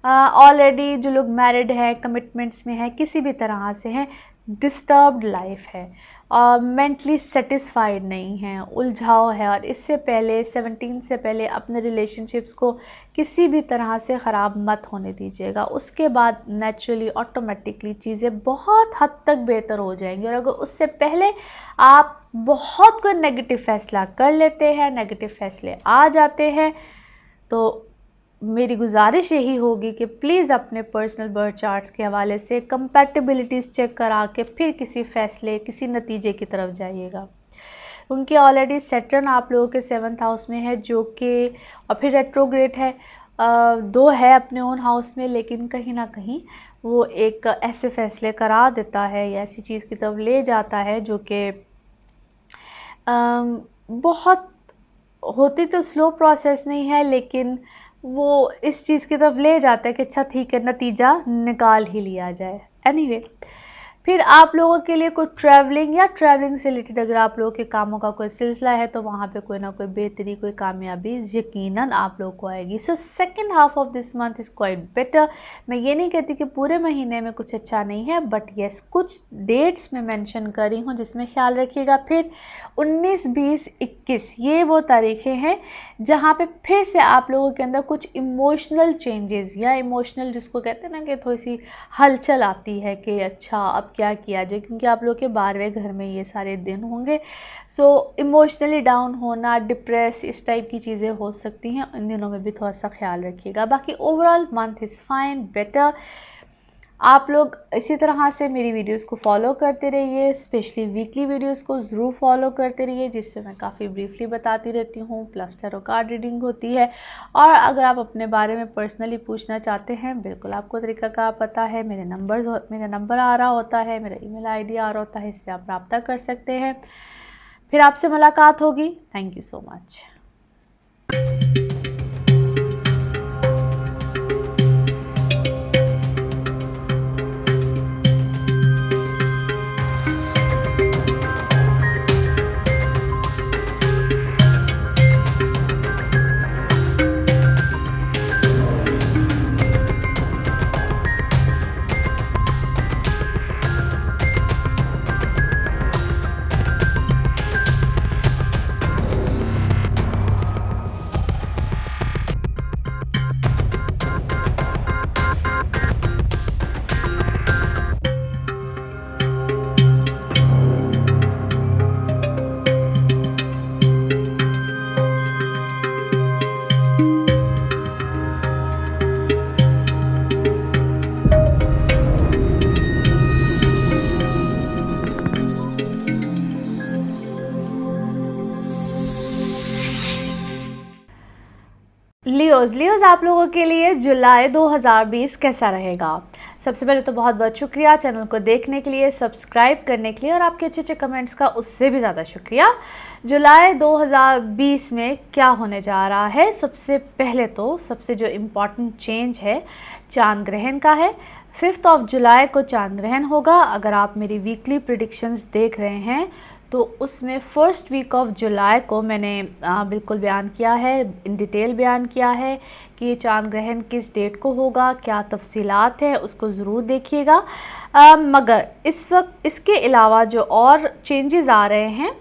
ऑलरेडी जो लोग मैरिड हैं, कमिटमेंट्स में हैं, किसी भी तरह से हैं, डिस्टर्ब्ड लाइफ है और मेंटली सेटिस्फाइड नहीं हैं, उलझाव है। और इससे पहले 17 से पहले अपने रिलेशनशिप्स को किसी भी तरह से ख़राब मत होने दीजिएगा। उसके बाद नेचुरली ऑटोमेटिकली चीज़ें बहुत हद तक बेहतर हो जाएंगी। और अगर उससे पहले आप बहुत कोई नेगेटिव फ़ैसला कर लेते हैं, नेगेटिव फ़ैसले आ जाते हैं, तो मेरी गुजारिश यही होगी कि प्लीज़ अपने पर्सनल बर्थ चार्ट्स के हवाले से कंपैटिबिलिटीज़ चेक करा के फिर किसी फ़ैसले, किसी नतीजे की तरफ जाइएगा। उनके ऑलरेडी सैटर्न आप लोगों के 7th हाउस में है, जो कि और फिर रेट्रोग्रेड है, 2 है अपने ओन हाउस में, लेकिन कहीं ना कहीं वो एक ऐसे फ़ैसले करा देता है या ऐसी चीज़ की तरफ ले जाता है जो कि बहुत होती तो स्लो प्रोसेस में ही है, लेकिन वो इस चीज़ की तरफ ले जाता है कि अच्छा ठीक है, नतीजा निकाल ही लिया जाए। एनीवे, फिर आप लोगों के लिए कोई ट्रैवलिंग या ट्रैवलिंग से रिलेटेड अगर आप लोगों के कामों का कोई सिलसिला है तो वहाँ पे कोई ना कोई बेहतरी, कोई कामयाबी यकीनन आप लोगों को आएगी। So second half of this month is quite better. मैं ये नहीं कहती कि पूरे महीने में कुछ अच्छा नहीं है, बट येस कुछ डेट्स में मेंशन कर रही हूँ जिसमें ख्याल रखिएगा। फिर 19, 20, 21 ये वो तारीखें हैं जहाँ पे फिर से आप लोगों के अंदर कुछ इमोशनल चेंजेस या इमोशनल जिसको कहते हैं ना कि थोड़ी सी हलचल आती है कि अच्छा अब क्या किया जाए, क्योंकि आप लोग के 12वें घर में ये सारे दिन होंगे। सो इमोशनली डाउन होना, डिप्रेस, इस टाइप की चीज़ें हो सकती हैं। इन दिनों में भी थोड़ा सा ख्याल रखिएगा। बाकी overall month is fine, better. आप लोग इसी तरह से मेरी वीडियोस को फॉलो करते रहिए, स्पेशली वीकली वीडियोस को ज़रूर फॉलो करते रहिए, जिसमें मैं काफ़ी ब्रीफली बताती रहती हूँ, प्लस टैरो कार्ड रीडिंग होती है। और अगर आप अपने बारे में पर्सनली पूछना चाहते हैं, बिल्कुल आपको तरीका का पता है, मेरा नंबर आ रहा होता है, मेरा ईमेल आईडी आ रहा होता है, इस पर आप रब्ता कर सकते हैं। फिर आपसे मुलाकात होगी। Thank you so much. Leos आप लोगों के लिए जुलाई 2020 कैसा रहेगा। सबसे पहले तो बहुत बहुत शुक्रिया चैनल को देखने के लिए, सब्सक्राइब करने के लिए और आपके अच्छे अच्छे कमेंट्स का उससे भी ज़्यादा शुक्रिया। जुलाई 2020 में क्या होने जा रहा है, सबसे पहले तो सबसे जो इम्पॉर्टेंट चेंज है चांद ग्रहण का है। 5 जुलाई को चांद ग्रहण होगा। अगर आप मेरी वीकली प्रिडिक्शंस देख रहे हैं तो उसमें फर्स्ट वीक ऑफ जुलाई को मैंने बिल्कुल बयान किया है, इन डिटेल बयान किया है कि ये चांद ग्रहण किस डेट को होगा, क्या तफसीलात हैं, उसको ज़रूर देखिएगा। मगर इस वक्त इसके अलावा जो और चेंजेस आ रहे हैं,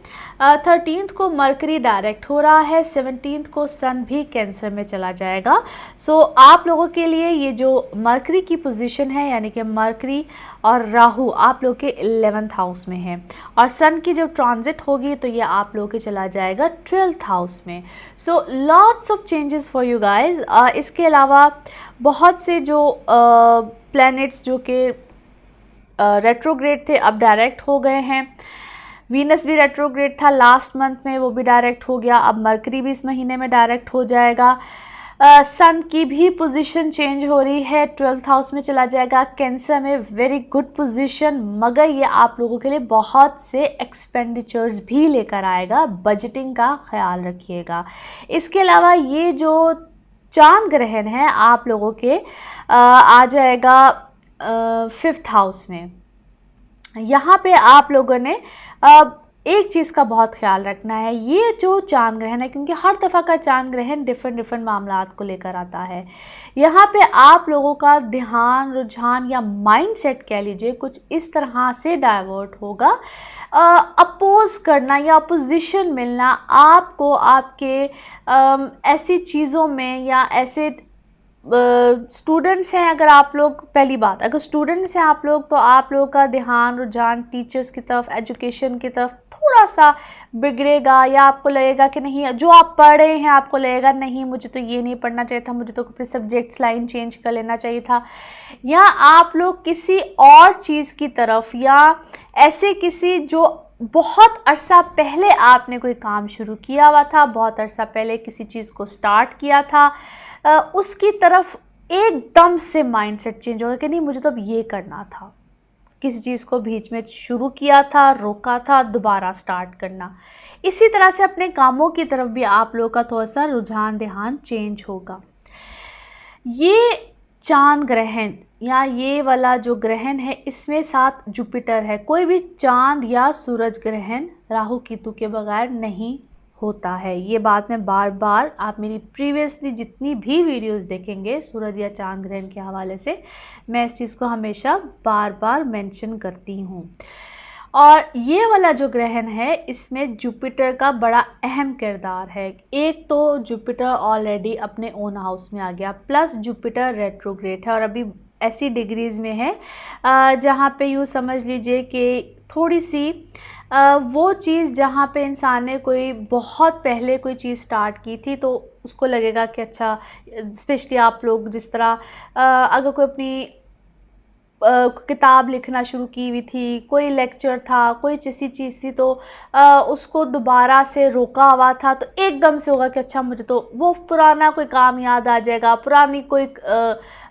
13 को मरकरी डायरेक्ट हो रहा है, 17 को सन भी कैंसर में चला जाएगा। सो आप लोगों के लिए ये जो मरकरी की पोजीशन है, यानी कि मरकरी और राहु आप लोग के 11th हाउस में है, और सन की जब ट्रांजिट होगी तो ये आप लोगों के चला जाएगा 12th हाउस में। So lots of changes for you guys. इसके अलावा बहुत से जो प्लैनेट्स जो कि रेट्रोग्रेड थे अब डायरेक्ट हो गए हैं। वीनस भी रेट्रोग्रेड था लास्ट मंथ में, वो भी डायरेक्ट हो गया। अब मरकरी भी इस महीने में डायरेक्ट हो जाएगा। सन की भी पोजीशन चेंज हो रही है, 12th हाउस में चला जाएगा, कैंसर में वेरी गुड पोजीशन। मगर ये आप लोगों के लिए बहुत से एक्सपेंडिचर्स भी लेकर आएगा, बजटिंग का ख्याल रखिएगा। इसके अलावा ये जो चांद ग्रहण है आप लोगों के आ जाएगा 5th हाउस में। यहाँ पे आप लोगों ने एक चीज़ का बहुत ख्याल रखना है, ये जो चांद ग्रहण है, क्योंकि हर दफ़ा का चांद ग्रहण डिफरेंट मामलात को लेकर आता है। यहाँ पे आप लोगों का ध्यान, रुझान या माइंडसेट कह लीजिए कुछ इस तरह से डाइवर्ट होगा। अपोज करना या अपोजिशन मिलना आपको आपके ऐसी चीज़ों में, या ऐसे स्टूडेंट्स हैं अगर आप लोग, पहली बात अगर स्टूडेंट्स हैं आप लोग, तो आप लोगों का ध्यान रुझान टीचर्स की तरफ, एजुकेशन की तरफ थोड़ा सा बिगड़ेगा, या आपको लगेगा कि नहीं जो आप पढ़ रहे हैं आपको लगेगा नहीं मुझे तो ये नहीं पढ़ना चाहिए था, मुझे तो अपने सब्जेक्ट्स लाइन चेंज कर लेना चाहिए था। या आप लोग किसी और चीज़ की तरफ, या ऐसे किसी जो बहुत अरसा पहले आपने कोई काम शुरू किया हुआ था, बहुत अरसा पहले किसी चीज़ को स्टार्ट किया था, उसकी तरफ एकदम से माइंडसेट चेंज होगा कि नहीं मुझे तो अब ये करना था। किसी चीज़ को बीच में शुरू किया था, रोका था, दोबारा स्टार्ट करना। इसी तरह से अपने कामों की तरफ भी आप लोगों का थोड़ा सा रुझान ध्यान चेंज होगा। ये चांद ग्रहण या ये वाला जो ग्रहण है, इसमें साथ जुपिटर है। कोई भी चांद या सूरज ग्रहण राहु केतु के बगैर नहीं होता है। ये बात मैं बार बार, आप मेरी प्रीवियसली जितनी भी वीडियोस देखेंगे सूरज या चांद ग्रहण के हवाले से, मैं इस चीज़ को हमेशा बार बार मेंशन करती हूँ। और ये वाला जो ग्रहण है इसमें जुपिटर का बड़ा अहम किरदार है। एक तो जुपिटर ऑलरेडी अपने ओन हाउस में आ गया, प्लस जुपिटर रेट्रोग्रेड है और अभी ऐसी डिग्रीज़ में है जहाँ पे यूँ समझ लीजिए कि थोड़ी सी वो चीज़ जहाँ पे इंसान ने कोई बहुत पहले कोई चीज़ स्टार्ट की थी तो उसको लगेगा कि अच्छा, स्पेशली आप लोग जिस तरह अगर कोई अपनी किताब लिखना शुरू की हुई थी, कोई लेक्चर था, कोई किसी चीज़ थी तो उसको दोबारा से रोका हुआ था, तो एकदम से होगा कि अच्छा मुझे तो वो पुराना कोई काम याद आ जाएगा, पुरानी कोई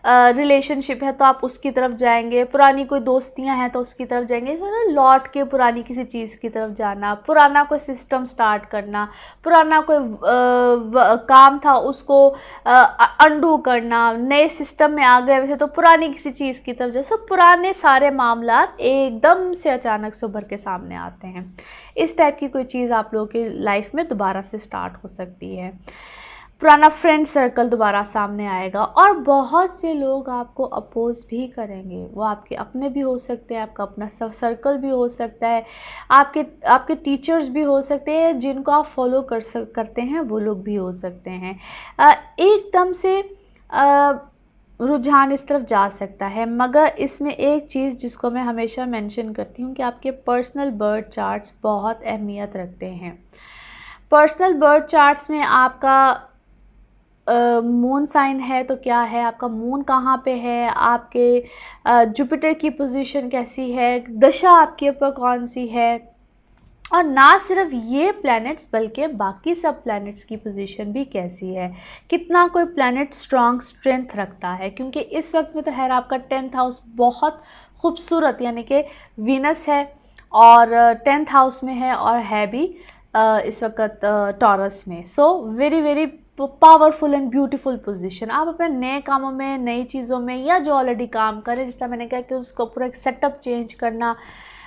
रिलेशनशिप है तो आप उसकी तरफ जाएंगे, पुरानी कोई दोस्तियां हैं तो उसकी तरफ जाएंगे। तो लौट के पुरानी किसी चीज़ की तरफ जाना, पुराना कोई सिस्टम स्टार्ट करना, पुराना कोई काम था उसको अंडू करना, नए सिस्टम में आ गए वैसे तो पुरानी किसी चीज़ की तरफ जैसे पुराने सारे मामलात एकदम से अचानक से उभर के सामने आते हैं। इस टाइप की कोई चीज़ आप लोगों की लाइफ में दोबारा से स्टार्ट हो सकती है। पुराना फ्रेंड सर्कल दोबारा सामने आएगा और बहुत से लोग आपको अपोज भी करेंगे। वो आपके अपने भी हो सकते हैं, आपका अपना सर्कल भी हो सकता है, आपके टीचर्स भी हो सकते हैं, जिनको आप फॉलो करते हैं वो लोग भी हो सकते हैं। एकदम से रुझान इस तरफ जा सकता है। मगर इसमें एक चीज़ जिसको मैं हमेशा मेंशन करती हूँ कि आपके पर्सनल बर्थ चार्ट्स बहुत अहमियत रखते हैं। पर्सनल बर्थ चार्ट्स में आपका मून साइन है तो क्या है, आपका मून कहाँ पे है, आपके जुपिटर की पोजीशन कैसी है, दशा आपके ऊपर कौन सी है, और ना सिर्फ ये प्लैनेट्स बल्कि बाकी सब प्लैनेट्स की पोजीशन भी कैसी है, कितना कोई प्लैनेट स्ट्रॉन्ग स्ट्रेंथ रखता है, क्योंकि इस वक्त में तो है आपका 10th हाउस बहुत खूबसूरत, यानी कि वीनस है और 10th हाउस में है और है भी इस वक्त टॉरस में। So very very powerful and beautiful position. आप अपने नए कामों में, नई चीज़ों में, या जो ऑलरेडी काम करें, जिस तरह मैंने कहा कि उसको पूरा एक सेटअप चेंज करना,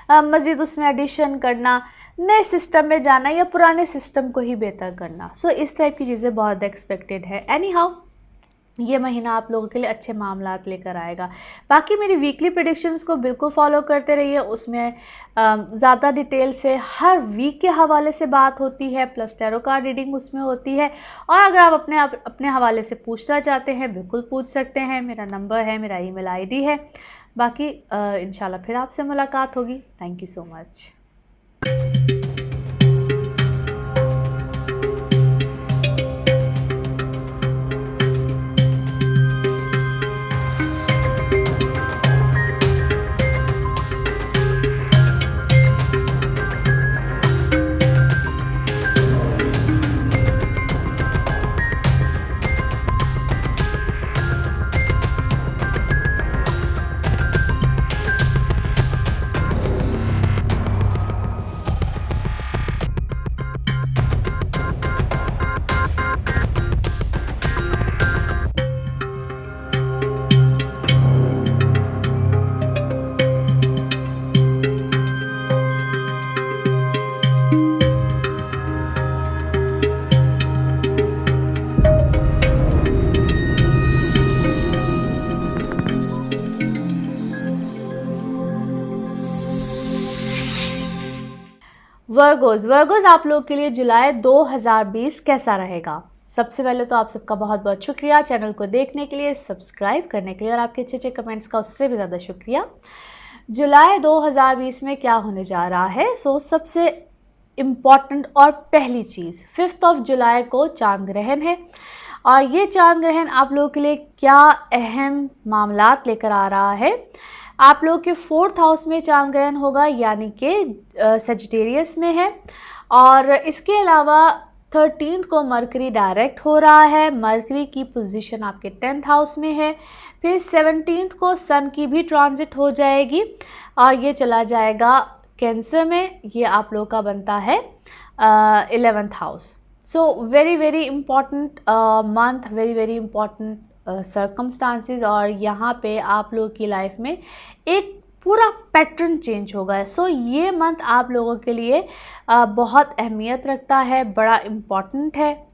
मज़ीद उसमें एडिशन करना, नए सिस्टम में जाना या पुराने सिस्टम को ही बेहतर करना। सो इस टाइप की चीज़ें बहुत एक्सपेक्टेड है। एनी हाउ ये महीना आप लोगों के लिए अच्छे मामलात लेकर आएगा। बाकी मेरी वीकली प्रेडिक्शंस को बिल्कुल फॉलो करते रहिए, उसमें ज़्यादा डिटेल से हर वीक के हवाले से बात होती है, प्लस टैरो कार्ड रीडिंग उसमें होती है। और अगर आप अपने हवाले से पूछना चाहते हैं बिल्कुल पूछ सकते हैं, मेरा नंबर है, मेरा ईमेल आईडी है। बाकी इंशाल्लाह फिर आपसे मुलाकात होगी। Thank you so much. Virgos आप लोग के लिए जुलाई 2020 कैसा रहेगा? सबसे पहले तो आप सबका बहुत बहुत शुक्रिया चैनल को देखने के लिए, सब्सक्राइब करने के लिए, और आपके अच्छे अच्छे कमेंट्स का उससे भी ज़्यादा शुक्रिया। जुलाई 2020 में क्या होने जा रहा है? सबसे इम्पॉर्टेंट और पहली चीज़, 5 जुलाई को चांद ग्रहण है, और ये चांद ग्रहण आप लोगों के लिए क्या अहम मामलात लेकर आ रहा है। आप लोग के 4th हाउस में चांद ग्रहण होगा, यानी कि सजिटेरियस में है। और इसके अलावा 13th को मरकरी डायरेक्ट हो रहा है, मरकरी की पोजीशन आपके 10th हाउस में है। फिर 17th को सन की भी ट्रांजिट हो जाएगी और ये चला जाएगा कैंसर में, ये आप लोग का बनता है 11th house. So very very important month, very very important circumstances, और यहाँ पे आप लोगों की लाइफ में एक पूरा पैटर्न चेंज होगा। ये मंथ आप लोगों के लिए बहुत अहमियत रखता है, बड़ा इम्पॉर्टेंट है।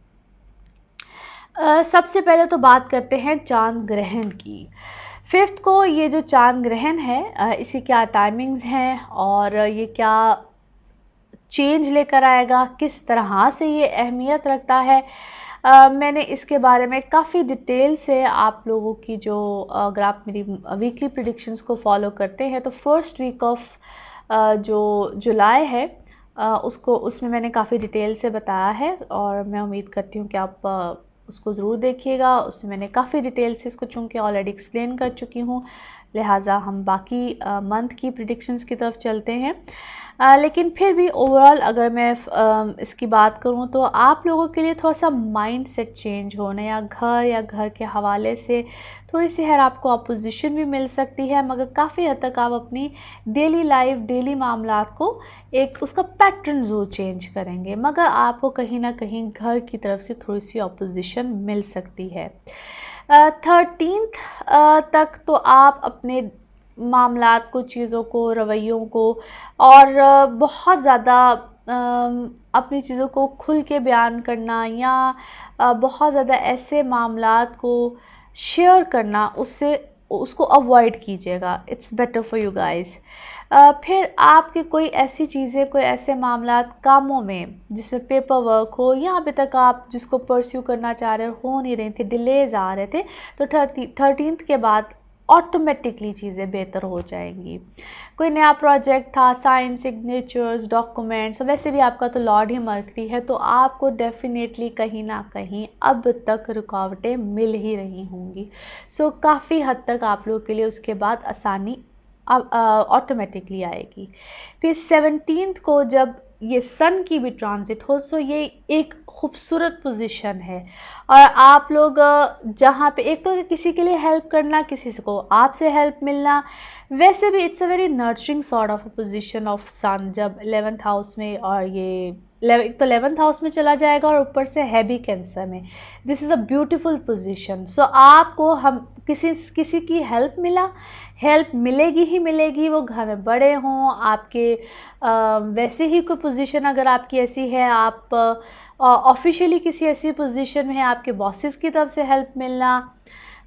सबसे पहले तो बात करते हैं चांद ग्रहण की। 5th को ये जो चांद ग्रहण है इसकी क्या टाइमिंग्स हैं और ये क्या चेंज लेकर आएगा, किस तरह से ये अहमियत रखता है, मैंने इसके बारे में काफ़ी डिटेल से आप लोगों की जो अगर आप मेरी वीकली प्रेडिक्शंस को फॉलो करते हैं तो फर्स्ट वीक ऑफ जो जुलाई है उसमें मैंने काफ़ी डिटेल से बताया है, और मैं उम्मीद करती हूँ कि आप उसको ज़रूर देखिएगा। उसमें मैंने काफ़ी डिटेल से इसको चूँकि ऑलरेडी एक्सप्लेन कर चुकी हूँ, लिहाजा हम बाकी मंथ की प्रेडिक्शंस की तरफ चलते हैं। लेकिन फिर भी ओवरऑल अगर मैं इसकी बात करूं तो आप लोगों के लिए थोड़ा सा माइंड सेट चेंज होना, या घर के हवाले से थोड़ी सी आपको अपोजिशन भी मिल सकती है, मगर काफ़ी हद तक आप अपनी डेली लाइफ, डेली मामलात को एक उसका पैटर्न ज़रूर चेंज करेंगे, मगर आपको कहीं ना कहीं घर की तरफ से थोड़ी सी अपोजिशन मिल सकती है। 13th तक तो आप अपने मामलात को, चीज़ों को, रवैयों को और बहुत ज़्यादा अपनी चीज़ों को खुल के बयान करना या बहुत ज़्यादा ऐसे मामलात को शेयर करना, उसको अवॉइड कीजिएगा। It's better for you guys. फिर आपकी कोई ऐसी चीज़ें, कोई ऐसे मामलात कामों में जिसमें पेपर वर्क हो या अभी तक आप जिसको परस्यू करना चाह रहे हो नहीं रही थी, डिलेज आ रहे थे, तो 13th के बाद ऑटोमेटिकली चीज़ें बेहतर हो जाएंगी। कोई नया प्रोजेक्ट था, साइन, सिग्नेचर्स, डॉक्यूमेंट्स, वैसे भी आपका तो लॉर्ड ही मरकरी है, तो आपको डेफिनेटली कहीं ना कहीं अब तक रुकावटें मिल ही रही होंगी। काफ़ी हद तक आप लोगों के लिए उसके बाद आसानी ऑटोमेटिकली आएगी। फिर 17th को जब ये सन की भी ट्रांजिट हो, सो ये एक खूबसूरत पोजीशन है। और आप लोग जहाँ पे एक तो किसी के लिए हेल्प करना, किसी को आपसे हेल्प मिलना, वैसे भी it's a very nurturing sort of a position of sun जब 11th हाउस में, और ये तो 11th हाउस में चला जाएगा और ऊपर से है भी कैंसर में। This is a beautiful position. So आपको हम किसी की हेल्प मिलेगी ही मिलेगी, वो घर में बड़े हों, आपके वैसे ही कोई पोजीशन अगर आपकी ऐसी है, आप ऑफिशियली किसी ऐसी पोजीशन में है, आपके बॉसेस की तरफ से हेल्प मिलना,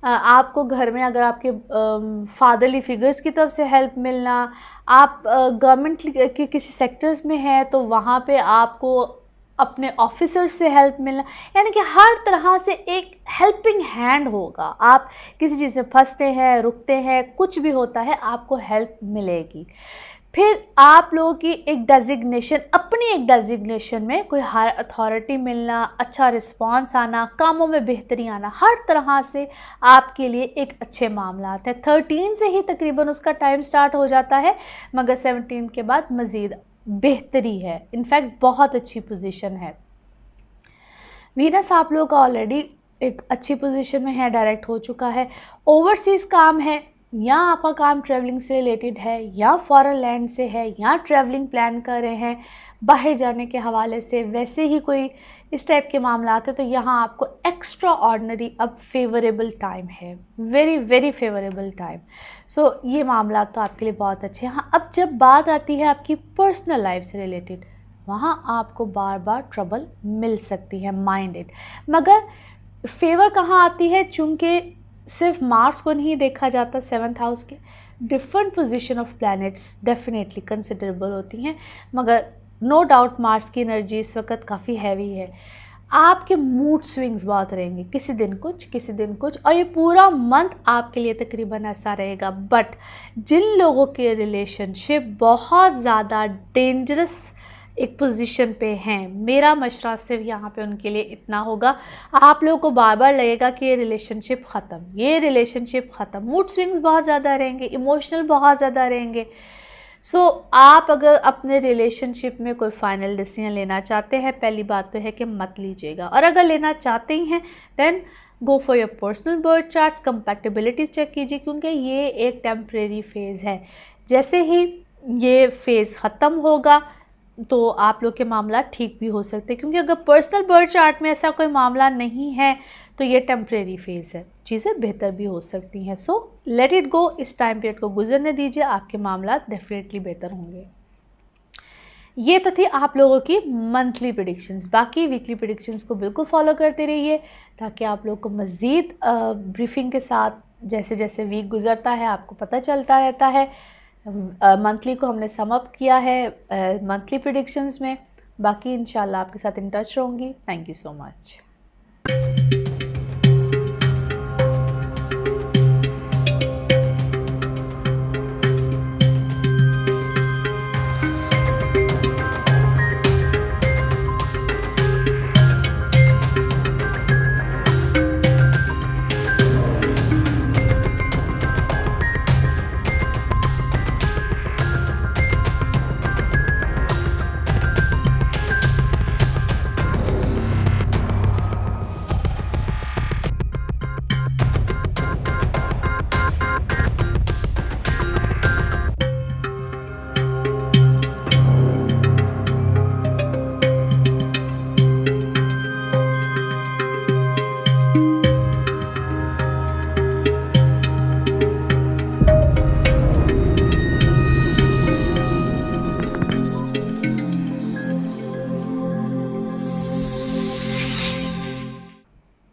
आपको घर में अगर आपके फादरली फिगर्स की तरफ से हेल्प मिलना, आप गवर्नमेंट के किसी सेक्टर्स में हैं तो वहाँ पे आपको अपने ऑफिसर्स से हेल्प मिलना, यानी कि हर तरह से एक हेल्पिंग हैंड होगा। आप किसी चीज़ में फंसते हैं, रुकते हैं, कुछ भी होता है, आपको हेल्प मिलेगी। फिर आप लोगों की एक डेजिग्नेशन में कोई हायर अथॉरिटी मिलना, अच्छा रिस्पांस आना, कामों में बेहतरी आना, हर तरह से आपके लिए एक अच्छे मामला आते हैं। 13 से ही तकरीबन उसका टाइम स्टार्ट हो जाता है, मगर 17 के बाद मज़ीद बेहतरी है। इनफैक्ट बहुत अच्छी पोजीशन है। वीनस आप लोगों का ऑलरेडी एक अच्छी पोजीशन में है, डायरेक्ट हो चुका है। ओवरसीज़ काम है, या आपका काम ट्रैवलिंग से रिलेटेड है, या फॉरेन लैंड से है, या ट्रैवलिंग प्लान कर रहे हैं बाहर जाने के हवाले से, वैसे ही कोई इस टाइप के मामला आते हैं, तो यहाँ आपको एक्स्ट्रा ऑर्डिनरी अब फेवरेबल टाइम है, वेरी वेरी फेवरेबल टाइम। सो ये मामला तो आपके लिए बहुत अच्छे हैं। हाँ, अब जब बात आती है आपकी पर्सनल लाइफ से रिलेटेड, वहाँ आपको बार बार ट्रबल मिल सकती है, माइंडेड। मगर फेवर कहाँ आती है, चूँकि सिर्फ मार्स को नहीं देखा जाता, 7th हाउस के different position of planets definitely considerable होती हैं, मगर नो डाउट मार्स की एनर्जी इस वक्त काफ़ी हैवी है। आपके मूड स्विंग्स बहुत रहेंगे, किसी दिन कुछ किसी दिन कुछ, और ये पूरा मंथ आपके लिए तकरीबन ऐसा रहेगा। बट जिन लोगों के रिलेशनशिप बहुत ज़्यादा डेंजरस एक पोजीशन पे हैं, मेरा मशवरा सिर्फ यहाँ पे उनके लिए इतना होगा, आप लोगों को बार बार लगेगा कि ये रिलेशनशिप ख़त्म, मूड स्विंग्स बहुत ज़्यादा रहेंगे, इमोशनल बहुत ज़्यादा रहेंगे। सो आप अगर अपने रिलेशनशिप में कोई फाइनल डिसीजन लेना चाहते हैं, पहली बात तो है कि मत लीजिएगा, और अगर लेना चाहते ही हैं then go for your personal birth charts, compatibilities check कीजिए, क्योंकि ये एक टेम्परेरी फेज़ है। जैसे ही ये फेज़ ख़त्म होगा तो आप लोग के मामला ठीक भी हो सकते हैं, क्योंकि अगर पर्सनल बर्थ चार्ट में ऐसा कोई मामला नहीं है तो ये टेम्परेरी फेज़ है, चीज़ें बेहतर भी हो सकती हैं। सो लेट इट गो, इस टाइम पीरियड को गुजरने दीजिए, आपके मामला डेफिनेटली बेहतर होंगे। ये तो थी आप लोगों की मंथली प्रेडिक्शंस। बाकी वीकली प्रेडिक्शंस को बिल्कुल फॉलो करते रहिए, ताकि आप लोग को मज़ीद ब्रीफिंग के साथ जैसे जैसे वीक गुजरता है आपको पता चलता रहता है। मंथली को हमने सम अप किया है मंथली प्रेडिक्शंस में। बाकी इंशाल्लाह आपके साथ इन टच रहूँगी। Thank you so much.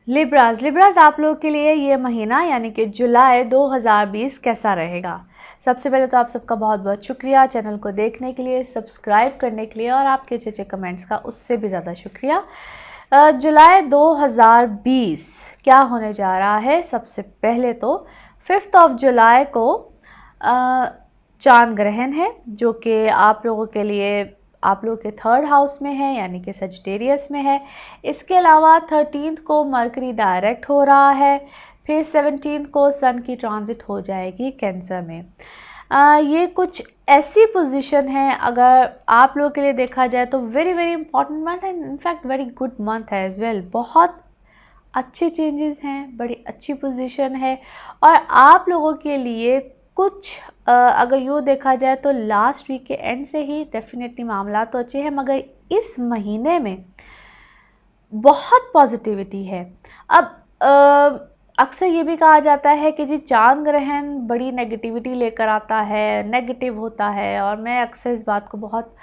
Libras आप लोगों के लिए ये महीना यानी कि जुलाई 2020 कैसा रहेगा। सबसे पहले तो आप सबका बहुत बहुत शुक्रिया चैनल को देखने के लिए, सब्सक्राइब करने के लिए, और आपके अच्छे अच्छे कमेंट्स का उससे भी ज़्यादा शुक्रिया। जुलाई 2020 क्या होने जा रहा है। सबसे पहले तो 5 जुलाई को चांद ग्रहण है, जो कि आप लोगों के लिए आप लोग के 3rd हाउस में है, यानी कि सजिटेरियस में है। इसके अलावा 13 को मरकरी डायरेक्ट हो रहा है, फिर 17 को सन की ट्रांजिट हो जाएगी कैंसर में। ये कुछ ऐसी पोजीशन है, अगर आप लोगों के लिए देखा जाए तो वेरी वेरी इंपॉर्टेंट मंथ है, इनफैक्ट वेरी गुड मंथ है एज वेल। बहुत अच्छे चेंजेस हैं, बड़ी अच्छी पोजीशन है। और आप लोगों के लिए कुछ अगर यूँ देखा जाए तो लास्ट वीक के एंड से ही डेफिनेटली मामला तो अच्छे हैं, मगर इस महीने में बहुत पॉजिटिविटी है। अब अक्सर ये भी कहा जाता है कि जी चांद ग्रहण बड़ी नेगेटिविटी लेकर आता है, नेगेटिव होता है, और मैं अक्सर इस बात को बहुत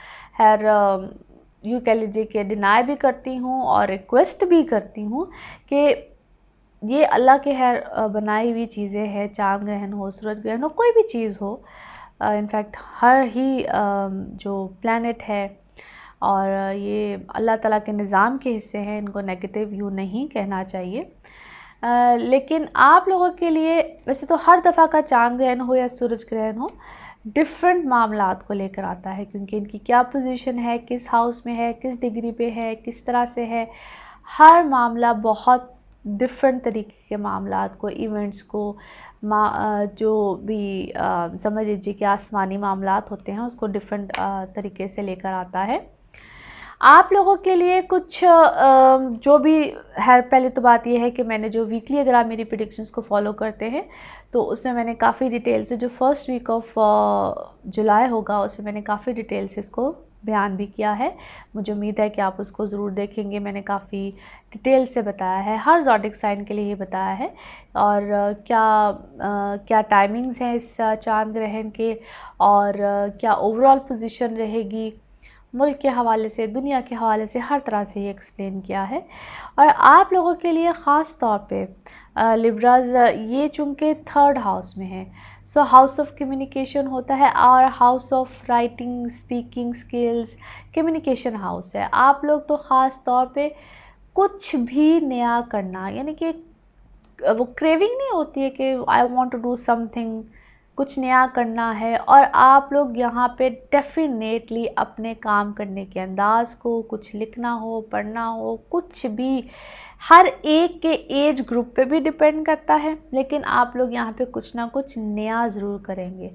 यूँ कह लीजिए कि डिनाई भी करती हूँ और रिक्वेस्ट भी करती हूँ कि ये अल्लाह के बनाई हुई चीज़ें हैं। चांद ग्रहण हो, सूरज ग्रहण हो, कोई भी चीज़ हो, इनफैक्ट हर ही जो प्लैनेट है और ये अल्लाह ताला के निज़ाम के हिस्से हैं, इनको नेगेटिव यूँ नहीं कहना चाहिए। लेकिन आप लोगों के लिए वैसे तो हर दफ़ा का चांद ग्रहण हो या सूरज ग्रहण हो डिफरेंट मामलात को लेकर आता है, क्योंकि इनकी क्या पोजीशन है, किस हाउस में है, किस डिग्री पे है, किस तरह से है। हर मामला बहुत डिफरेंट तरीके के मामलात को, इवेंट्स को, जो भी समझ लीजिए कि आसमानी मामलात होते हैं उसको डिफरेंट तरीके से लेकर आता है। आप लोगों के लिए कुछ जो भी है, पहले तो बात यह है कि मैंने जो वीकली, अगर आप मेरी प्रेडिक्शंस को फॉलो करते हैं तो उसमें मैंने काफ़ी डिटेल से, जो फर्स्ट वीक ऑफ जुलाई होगा उसमें मैंने काफ़ी डिटेल से इसको बयान भी किया है। मुझे उम्मीद है कि आप उसको ज़रूर देखेंगे। मैंने काफ़ी डिटेल से बताया है, हर ज़ोडिक साइन के लिए ये बताया है, और क्या टाइमिंग्स हैं इस चांद ग्रहण के, और क्या ओवरऑल पोजीशन रहेगी मुल्क के हवाले से, दुनिया के हवाले से, हर तरह से ये एक्सप्लेन किया है। और आप लोगों के लिए ख़ास तौर पे लिब्राज, ये चूँकि थर्ड हाउस में है, सो हाउस ऑफ कम्युनिकेशन होता है, और house of writing, speaking skills, communication house है। आप लोग तो ख़ास तौर पे कुछ भी नया करना, यानी कि वो क्रेविंग नहीं होती है कि I want to do something, कुछ नया करना है, और आप लोग यहाँ पे डेफिनेटली अपने काम करने के अंदाज़ को, कुछ लिखना हो, पढ़ना हो, कुछ भी, हर एक के एज ग्रुप पे भी डिपेंड करता है, लेकिन आप लोग यहाँ पे कुछ ना कुछ नया ज़रूर करेंगे।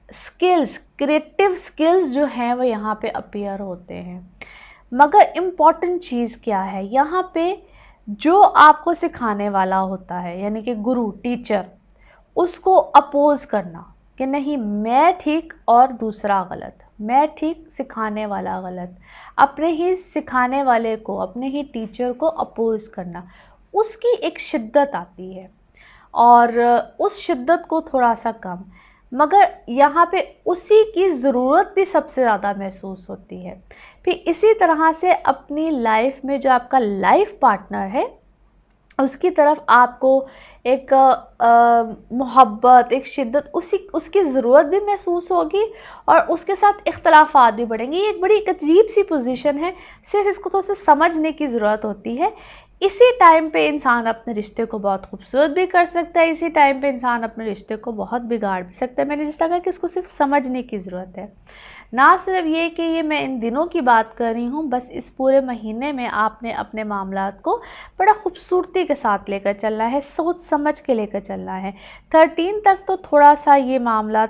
स्किल्स, क्रिएटिव स्किल्स जो हैं वो यहाँ पे अपीयर होते हैं। मगर इम्पॉर्टेंट चीज़ क्या है यहाँ पे, जो आपको सिखाने वाला होता है, यानी कि गुरु, टीचर, उसको अपोज़ करना कि नहीं मैं ठीक और दूसरा गलत, मैं ठीक सिखाने वाला गलत, अपने ही सिखाने वाले को, अपने ही टीचर को अपोज़ करना, उसकी एक शिद्दत आती है, और उस शिद्दत को थोड़ा सा कम, मगर यहाँ पे उसी की ज़रूरत भी सबसे ज़्यादा महसूस होती है। फिर इसी तरह से अपनी लाइफ में जो आपका लाइफ पार्टनर है उसकी तरफ आपको एक मोहब्बत, एक शिद्दत, उसकी ज़रूरत भी महसूस होगी, और उसके साथ इख्तलाफात भी बढ़ेंगे। ये एक बड़ी अजीब सी पोजीशन है, सिर्फ इसको थोड़ा सा समझने की ज़रूरत होती है। इसी टाइम पे इंसान अपने रिश्ते को बहुत खूबसूरत भी कर सकता है, इसी टाइम पे इंसान अपने रिश्ते को बहुत बिगाड़ भी सकता है। मैंने जिस तरह कहा कि इसको सिर्फ समझने की ज़रूरत है, ना सिर्फ ये कि ये मैं इन दिनों की बात कर रही हूँ, बस इस पूरे महीने में आपने अपने मामलात को बड़ा खूबसूरती के साथ लेकर चलना है, सोच समझ के लेकर चलना है। 13 तक तो थोड़ा सा ये मामला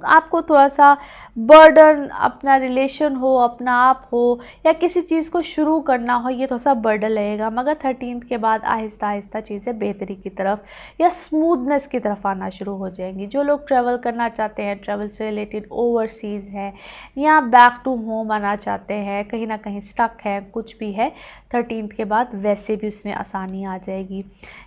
आपको थोड़ा सा बर्डन, अपना रिलेशन हो, अपना आप हो, या किसी चीज़ को शुरू करना हो, ये थोड़ा सा बर्डन लगेगा। मगर 13 के बाद आहिस्ता आहिस्ता चीज़ें बेहतरी की तरफ या स्मूथनेस की तरफ आना शुरू हो जाएंगी। जो लोग ट्रैवल करना चाहते हैं, ट्रैवल से रिलेटेड ओवरसीज़ है, या बैक टू होम आना चाहते हैं, कहीं ना कहीं स्टक है, कुछ भी है, 13 के बाद वैसे भी उसमें आसानी आ जाएगी।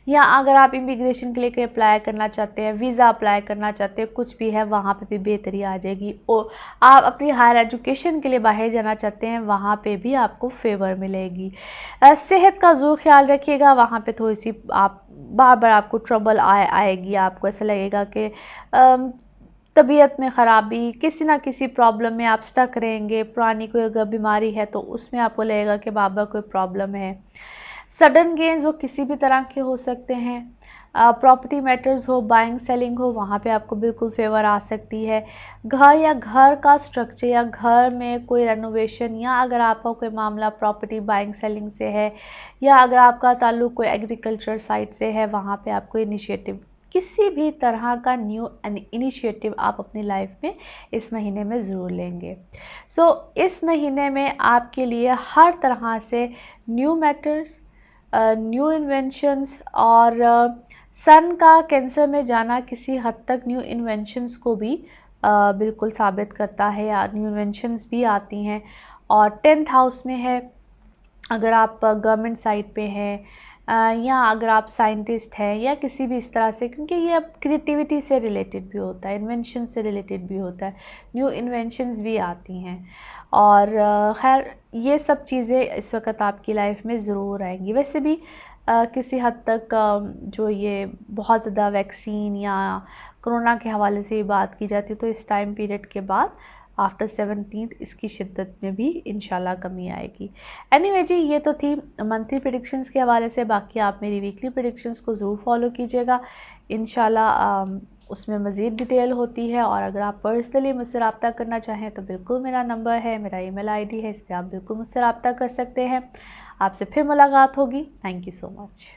या अगर आप इमिग्रेशन के लिए कोई अप्लाई करना चाहते हैं, वीज़ा अप्लाई करना चाहते हैं, कुछ भी है, वहाँ पे भी बेहतरी आ जाएगी। और आप अपनी हायर एजुकेशन के लिए बाहर जाना चाहते हैं, वहाँ पे भी आपको फेवर मिलेगी। सेहत का ज़रूर ख्याल रखिएगा, वहाँ पे थोड़ी सी आप बार बार आपको ट्रबल आएगी, आपको ऐसा लगेगा कि तबीयत में ख़राबी, किसी ना किसी प्रॉब्लम में आप स्टक रहेंगे। पुरानी कोई अगर बीमारी है तो उसमें आपको लगेगा कि बाबा कोई प्रॉब्लम है। सडन गेन्स वो किसी भी तरह के हो सकते हैं। प्रॉपर्टी मैटर्स हो, बाइंग सेलिंग हो, वहाँ पे आपको बिल्कुल फेवर आ सकती है। घर या घर का स्ट्रक्चर या घर में कोई रेनोवेशन, या अगर आपका कोई मामला प्रॉपर्टी बाइंग सेलिंग से है, या अगर आपका ताल्लुक़ कोई एग्रीकल्चर साइट से है, वहाँ पे आपको इनिशिएटिव किसी भी तरह का न्यू इनिशिएटिव आप अपनी लाइफ में इस महीने में ज़रूर लेंगे। इस महीने में आपके लिए हर तरह से न्यू मैटर्स, न्यू इन्वेंशंस और सन का कैंसर में जाना किसी हद तक न्यू इन्वेंशंस को भी बिल्कुल साबित करता है, या न्यू इन्वेंशंस भी आती हैं। और 10th हाउस में है, अगर आप गवर्नमेंट साइड पे हैं या अगर आप साइंटिस्ट हैं या किसी भी इस तरह से, क्योंकि ये अब क्रिएटिविटी से रिलेटेड भी होता है, इन्वेंशन से रिलेटेड भी होता है, न्यू इन्वेंशंस भी आती हैं। और खैर ये सब चीज़ें इस वक्त आपकी लाइफ में ज़रूर आएंगी। वैसे भी किसी हद तक जो ये बहुत ज़्यादा वैक्सीन या कोरोना के हवाले से बात की जाती है, तो इस टाइम पीरियड के बाद आफ्टर 17th इसकी शिद्दत में भी इंशाल्लाह कमी आएगी। एनीवे जी, ये तो थी मंथली प्रेडिक्शंस के हवाले से। बाकी आप मेरी वीकली प्रेडिक्शंस को ज़रूर फॉलो कीजिएगा, इंशाल्लाह उसमें मज़ीद डिटेल होती है। और अगर आप पर्सनली मुझसे रब्ता करना चाहें तो बिल्कुल मेरा नंबर है, मेरा ईमेल आईडी है, इस पर आप बिल्कुल मुझसे रब्ता कर सकते हैं। आपसे फिर मुलाकात होगी। Thank you so much.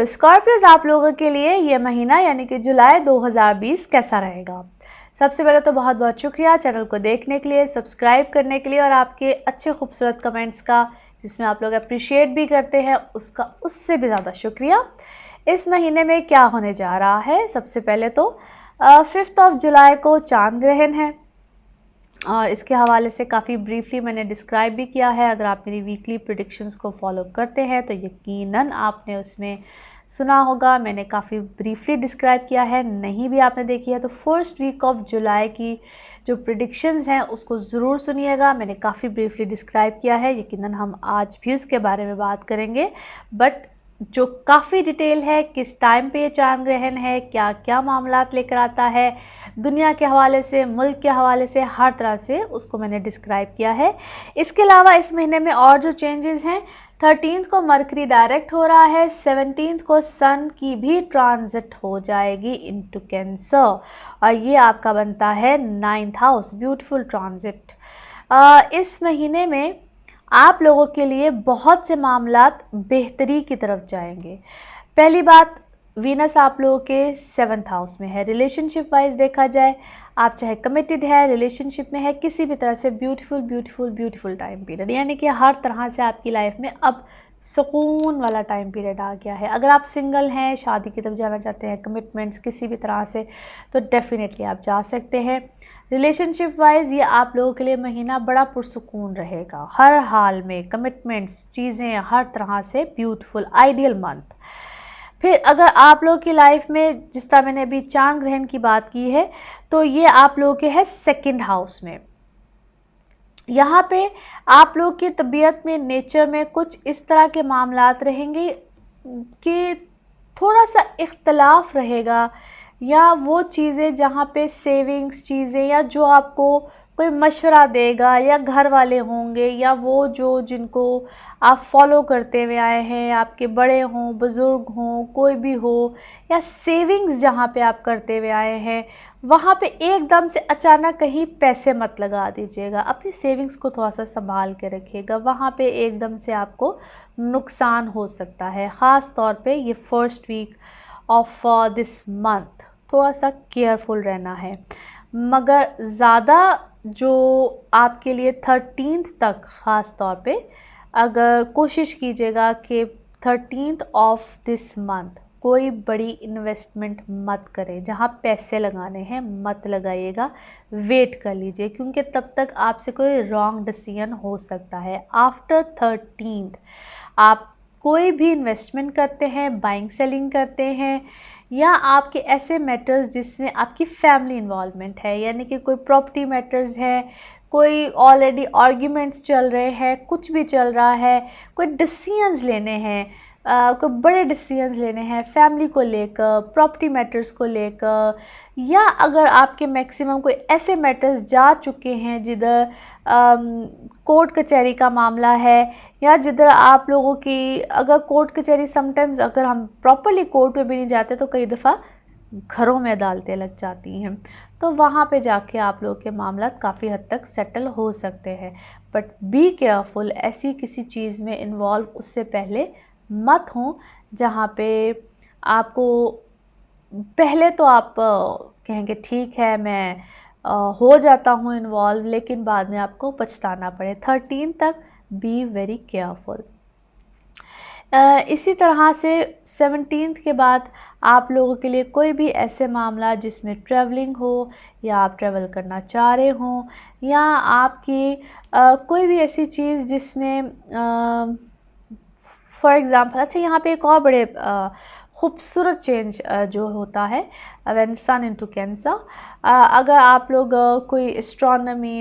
Scorpios आप लोगों के लिए ये महीना यानी कि जुलाई 2020 कैसा रहेगा। सबसे पहले तो बहुत बहुत शुक्रिया चैनल को देखने के लिए, सब्सक्राइब करने के लिए और आपके अच्छे खूबसूरत कमेंट्स का, जिसमें आप लोग अप्रिशिएट भी करते हैं, उसका उससे भी ज़्यादा शुक्रिया। इस महीने में क्या होने जा रहा है, सबसे पहले तो 5 जुलाई को चांद ग्रहण है और इसके हवाले से काफ़ी ब्रीफली मैंने डिस्क्राइब भी किया है। अगर आप मेरी वीकली प्रेडिक्शंस को फॉलो करते हैं तो यकीनन आपने उसमें सुना होगा, मैंने काफ़ी ब्रीफली डिस्क्राइब किया है। नहीं भी आपने देखी है तो फर्स्ट वीक ऑफ जुलाई की जो प्रेडिक्शंस हैं उसको ज़रूर सुनिएगा, मैंने काफ़ी ब्रीफली डिस्क्राइब किया है। यकीनन हम आज भी उसके बारे में बात करेंगे, बट जो काफ़ी डिटेल है, किस टाइम पे ये चांद ग्रहण है, क्या क्या मामलात लेकर आता है, दुनिया के हवाले से, मुल्क के हवाले से, हर तरह से उसको मैंने डिस्क्राइब किया है। इसके अलावा इस महीने में और जो चेंजेस हैं, 13th को मरकरी डायरेक्ट हो रहा है, 17th को सन की भी ट्रांजिट हो जाएगी इनटू कैंसर और ये आपका बनता है 9th हाउस, ब्यूटीफुल ट्रांजिट। इस महीने में आप लोगों के लिए बहुत से मामलात बेहतरी की तरफ जाएंगे। पहली बात, वीनस आप लोगों के 7th हाउस में है। रिलेशनशिप वाइज देखा जाए, आप चाहे कमिटेड है, रिलेशनशिप में है, किसी भी तरह से beautiful beautiful beautiful time period, यानी कि हर तरह से आपकी लाइफ में अब सुकून वाला टाइम पीरियड आ गया है। अगर आप सिंगल हैं, शादी की तरफ जाना चाहते हैं, कमिटमेंट्स किसी भी तरह से, तो डेफिनेटली आप जा सकते हैं। रिलेशनशिप वाइज ये आप लोगों के लिए महीना बड़ा पुरसुकून रहेगा, हर हाल में कमिटमेंट्स, चीज़ें हर तरह से ब्यूटीफुल, आइडियल मंथ। फिर अगर आप लोगों की लाइफ में, जिस तरह मैंने अभी चांद ग्रहण की बात की है, तो ये आप लोगों के है 2nd हाउस में। यहाँ पे आप लोग की तबीयत में, नेचर में कुछ इस तरह के मामलात रहेंगे कि थोड़ा सा इख्तलाफ रहेगा, या वो चीज़ें जहाँ पे सेविंग्स चीज़ें, या जो आपको कोई मशवरा देगा, या घर वाले होंगे, या वो जो जिनको आप फॉलो करते हुए आए हैं, आपके बड़े हों, बुज़ुर्ग हों, कोई भी हो, या सेविंग्स जहाँ पे आप करते हुए आए हैं, वहाँ पे एकदम से अचानक कहीं पैसे मत लगा दीजिएगा। अपनी सेविंग्स को थोड़ा सा संभाल के रखिएगा, वहाँ पे एकदम से आपको नुकसान हो सकता है। ख़ास तौर पे ये first week of this month थोड़ा सा केयरफुल रहना है। मगर ज़्यादा जो आपके लिए 13th तक ख़ास तौर पे अगर कोशिश कीजिएगा कि 13th ऑफ दिस मंथ कोई बड़ी इन्वेस्टमेंट मत करें, जहाँ पैसे लगाने हैं मत लगाइएगा, वेट कर लीजिए, क्योंकि तब तक आपसे कोई रॉन्ग डिसीजन हो सकता है। आफ्टर 13th आप कोई भी इन्वेस्टमेंट करते हैं, बाइंग सेलिंग करते हैं, या आपके ऐसे मैटर्स जिसमें आपकी फैमिली इन्वॉल्वमेंट है, यानी कि कोई प्रॉपर्टी मैटर्स है, कोई ऑलरेडी आर्ग्यूमेंट्स चल रहे हैं, कुछ भी चल रहा है, कोई डिसीजंस लेने हैं, कोई बड़े डिसीजंस लेने हैं फैमिली को लेकर, प्रॉपर्टी मैटर्स को लेकर, या अगर आपके मैक्सिमम कोई ऐसे मैटर्स जा चुके हैं जिधर कोर्ट कचहरी का मामला है, या जिधर आप लोगों की अगर कोर्ट कचहरी समटाइम्स अगर हम प्रॉपरली कोर्ट में भी नहीं जाते तो कई दफ़ा घरों में अदालतें लग जाती हैं, तो वहाँ पे जाके आप लोगों के मामला काफ़ी हद तक सेटल हो सकते हैं। बट बी केयरफुल, ऐसी किसी चीज़ में इन्वॉल्व उससे पहले मत हों जहाँ पे आपको पहले तो आप कहेंगे ठीक है मैं हो जाता हूँ इन्वॉल्व, लेकिन बाद में आपको पछताना पड़े। 13 तक बी वेरी केयरफुल। इसी तरह से 17th के बाद आप लोगों के लिए कोई भी ऐसे मामला जिसमें ट्रैवलिंग हो, या आप ट्रैवल करना चाह रहे हों, या आपकी कोई भी ऐसी चीज़ जिसमें फॉर एग्ज़ाम्पल, अच्छा यहाँ पे एक और बड़े खूबसूरत चेंज जो होता है व्हेन सन इनटू कैंसर, अगर आप लोग कोई एस्ट्रोनॉमी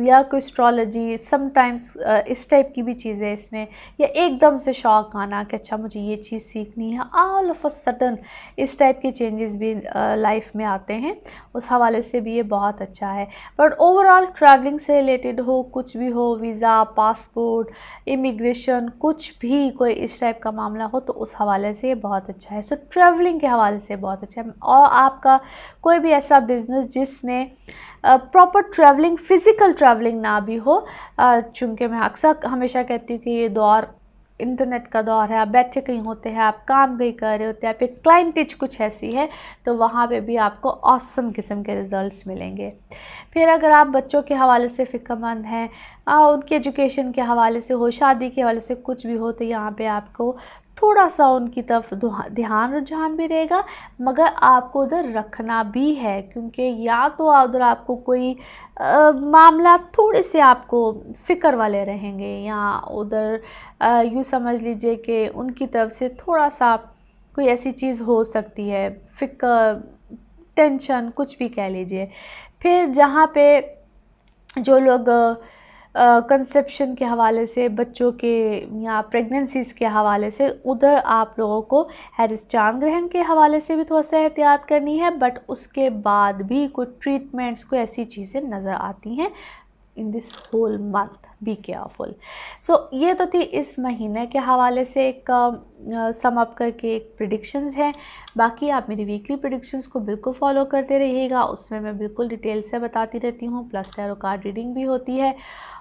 या कोई एस्ट्रोलॉजी समटाइम्स इस टाइप की भी चीज़ें इसमें, या एकदम से शौक आना कि अच्छा मुझे ये चीज़ सीखनी है, ऑल ऑफ अ सडन इस टाइप के चेंजेस भी लाइफ में आते हैं, उस हवाले से भी ये बहुत अच्छा है। बट ओवरऑल ट्रैवलिंग से रिलेटेड हो, कुछ भी हो, वीज़ा, पासपोर्ट, इमिग्रेशन, कुछ भी कोई इस टाइप का मामला हो, तो उस हवाले से ये बहुत अच्छा है। सो ट्रैवलिंग के हवाले से बहुत अच्छा है। और आपका कोई भी ऐसा बिज़नेस जिसमें प्रॉपर ट्रैवलिंग, फ़िज़िकल ट्रैवलिंग ना भी हो, चूँकि मैं अक्सर हमेशा कहती हूँ कि ये दौर इंटरनेट का दौर है, आप बैठे कहीं होते हैं, आप काम कहीं कर रहे होते हैं, आप एक क्लाइंटेज कुछ ऐसी है, तो वहाँ पे भी आपको ऑसम किस्म के रिज़ल्ट्स मिलेंगे। फिर अगर आप बच्चों के हवाले से फ़िक्रमंद हैं, उनके एजुकेशन के हवाले से हो, शादी के हवाले से कुछ भी हो, तो यहाँ पे आपको थोड़ा सा उनकी तरफ ध्यान रुझान भी रहेगा, मगर आपको उधर रखना भी है, क्योंकि या तो उधर आपको कोई मामला थोड़े से आपको फ़िक्र वाले रहेंगे, या उधर यूँ समझ लीजिए कि उनकी तरफ से थोड़ा सा कोई ऐसी चीज़ हो सकती है, फ़िक्र, टेंशन, कुछ भी कह लीजिए। फिर जहाँ पे जो लोग कंसेप्शन के हवाले से, बच्चों के या प्रेगनेंसीज़ के हवाले से, उधर आप लोगों को हैरिस चांद ग्रहण के हवाले से भी थोड़ा सा एहतियात करनी है, बट उसके बाद भी कुछ ट्रीटमेंट्स, कोई ऐसी चीज़ें नज़र आती हैं in this whole month, be careful. So ये तो थी इस महीने के हवाले से एक सम अप करके एक प्रिडिक्शंस हैं। बाकी आप मेरी वीकली प्रिडिक्शंस को बिल्कुल फॉलो करते रहिएगा, उसमें मैं बिल्कुल डिटेल से बताती रहती हूँ, प्लस टैरो कार्ड रीडिंग भी होती है।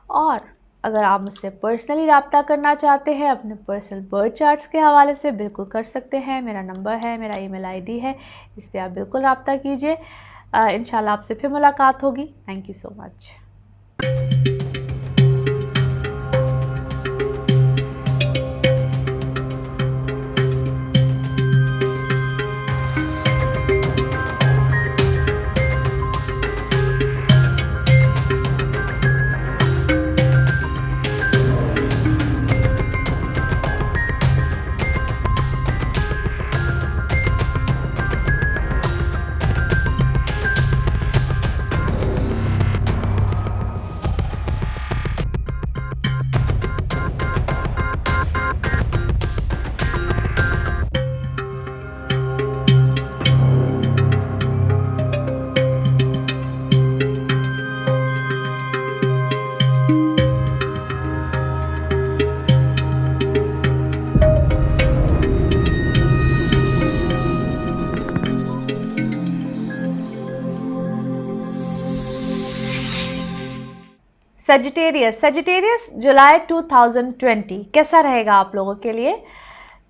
और अगर आप मुझसे पर्सनली रब्ता करना चाहते हैं अपने पर्सनल बर्थ चार्ट्स के हवाले से, बिल्कुल कर सकते हैं। मेरा नंबर है, मेरा ईमेल आईडी है, इस पर आप बिल्कुल रब्ता कीजिए। इंशाल्लाह आपसे फिर मुलाकात होगी। Thank you so much. Sagittarius जुलाई 2020 कैसा रहेगा आप लोगों के लिए?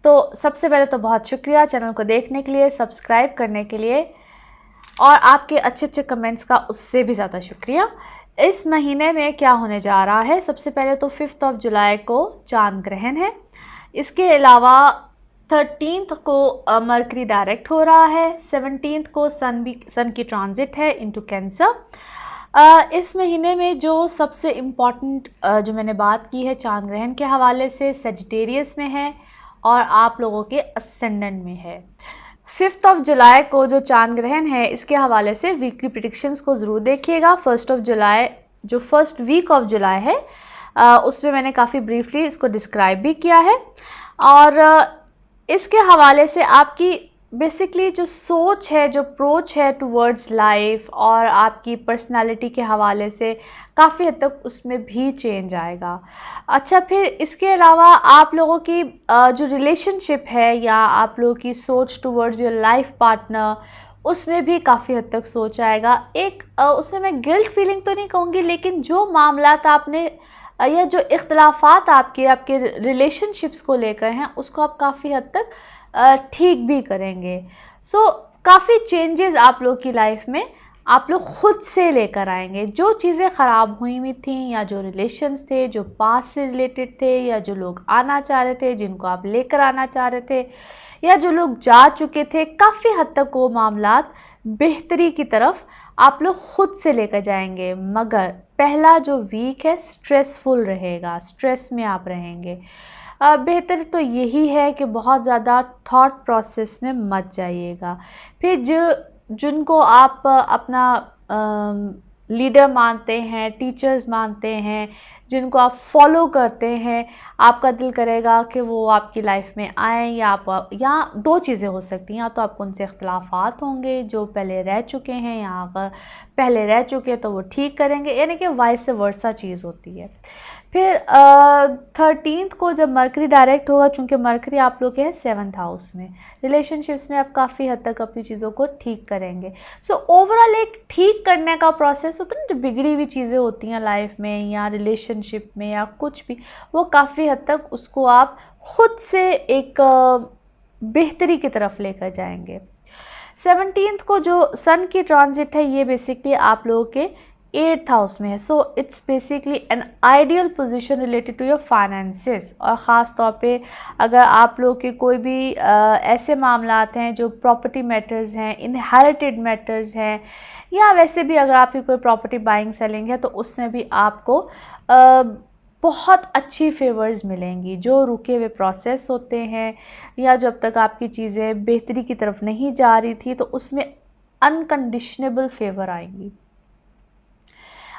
तो सबसे पहले तो बहुत शुक्रिया चैनल को देखने के लिए, सब्सक्राइब करने के लिए, और आपके अच्छे अच्छे कमेंट्स का उससे भी ज़्यादा शुक्रिया। इस महीने में क्या होने जा रहा है? सबसे पहले तो 5 जुलाई को चांद ग्रहण है। इसके अलावा 13th को मरकरी डायरेक्ट हो रहा है, 17th को सन की ट्रांजिट है इनटू कैंसर। इस महीने में जो सबसे इम्पॉर्टेंट जो मैंने बात की है चांद ग्रहण के हवाले से, सेजिटेरियस में है और आप लोगों के असेंडेंट में है। 5 जुलाई को जो चांद ग्रहण है इसके हवाले से वीकली प्रेडिक्शंस को ज़रूर देखिएगा। 1 जुलाई जो फर्स्ट वीक ऑफ जुलाई है उसमें मैंने काफ़ी ब्रीफली इसको डिस्क्राइब भी किया है और इसके हवाले से आपकी बेसिकली जो सोच है, जो अप्रोच है टुवर्ड्स लाइफ और आपकी पर्सनालिटी के हवाले से काफ़ी हद तक उसमें भी चेंज आएगा। अच्छा, फिर इसके अलावा आप लोगों की जो रिलेशनशिप है या आप लोगों की सोच टुवर्ड्स योर लाइफ पार्टनर, उसमें भी काफ़ी हद तक सोच आएगा। एक उसमें मैं गिल्ट फीलिंग तो नहीं कहूँगी, लेकिन जो मामलात आपने या जो इख्तलाफात आपके रिलेशनशिप्स को लेकर हैं उसको आप काफ़ी हद तक ठीक भी करेंगे। सो काफ़ी चेंजेस आप लोग की लाइफ में आप लोग ख़ुद से लेकर आएंगे। जो चीज़ें ख़राब हुई हुई थी या जो रिलेशंस थे जो पास से रिलेटेड थे या जो लोग आना चाह रहे थे जिनको आप लेकर आना चाह रहे थे या जो लोग जा चुके थे, काफ़ी हद तक वो मामलात बेहतरी की तरफ आप लोग ख़ुद से लेकर जाएंगे। मगर पहला जो वीक है स्ट्रेसफुल रहेगा, स्ट्रेस में आप रहेंगे। बेहतर तो यही है कि बहुत ज़्यादा थॉट प्रोसेस में मत जाइएगा। फिर जिनको आप अपना लीडर मानते हैं, टीचर्स मानते हैं, जिनको आप फॉलो करते हैं, आपका दिल करेगा कि वो आपकी लाइफ में आएँ या आप या दो चीज़ें हो सकती हैं, या तो आपको उनसे इख्तलाफात होंगे जो पहले रह चुके हैं या अगर पहले रह चुके हैं तो वो ठीक करेंगे, यानी कि वाइस वर्सा चीज़ होती है। फिर 13th को जब मरकरी डायरेक्ट होगा, चूँकि मरकरी आप लोग के है 7th हाउस में, रिलेशनशिप्स में आप काफ़ी हद तक अपनी चीज़ों को ठीक करेंगे। सो ओवरऑल एक ठीक करने का प्रोसेस होता है ना, जो बिगड़ी हुई चीज़ें होती हैं लाइफ में या रिलेशनशिप में या कुछ भी, वो काफ़ी हद तक उसको आप ख़ुद से एक बेहतरी की तरफ लेकर जाएंगे। 17th को जो सन की ट्रांजिट है ये बेसिकली आप लोगों के 8th हाउस में है। So it's basically an ideal position related to your finances, और ख़ास तौर पे अगर आप लोग के कोई भी ऐसे मामलात हैं जो प्रॉपर्टी मैटर्स हैं, इनहेरिटेड मैटर्स हैं, या वैसे भी अगर आपकी कोई प्रॉपर्टी बाइंग सेलिंग है तो उसमें भी आपको बहुत अच्छी फेवर्स मिलेंगी। जो रुके हुए प्रोसेस होते हैं या जब तक आपकी चीज़ें बेहतरी की तरफ नहीं जा रही थी तो उसमें अनकंडीशनेबल फेवर आएंगी।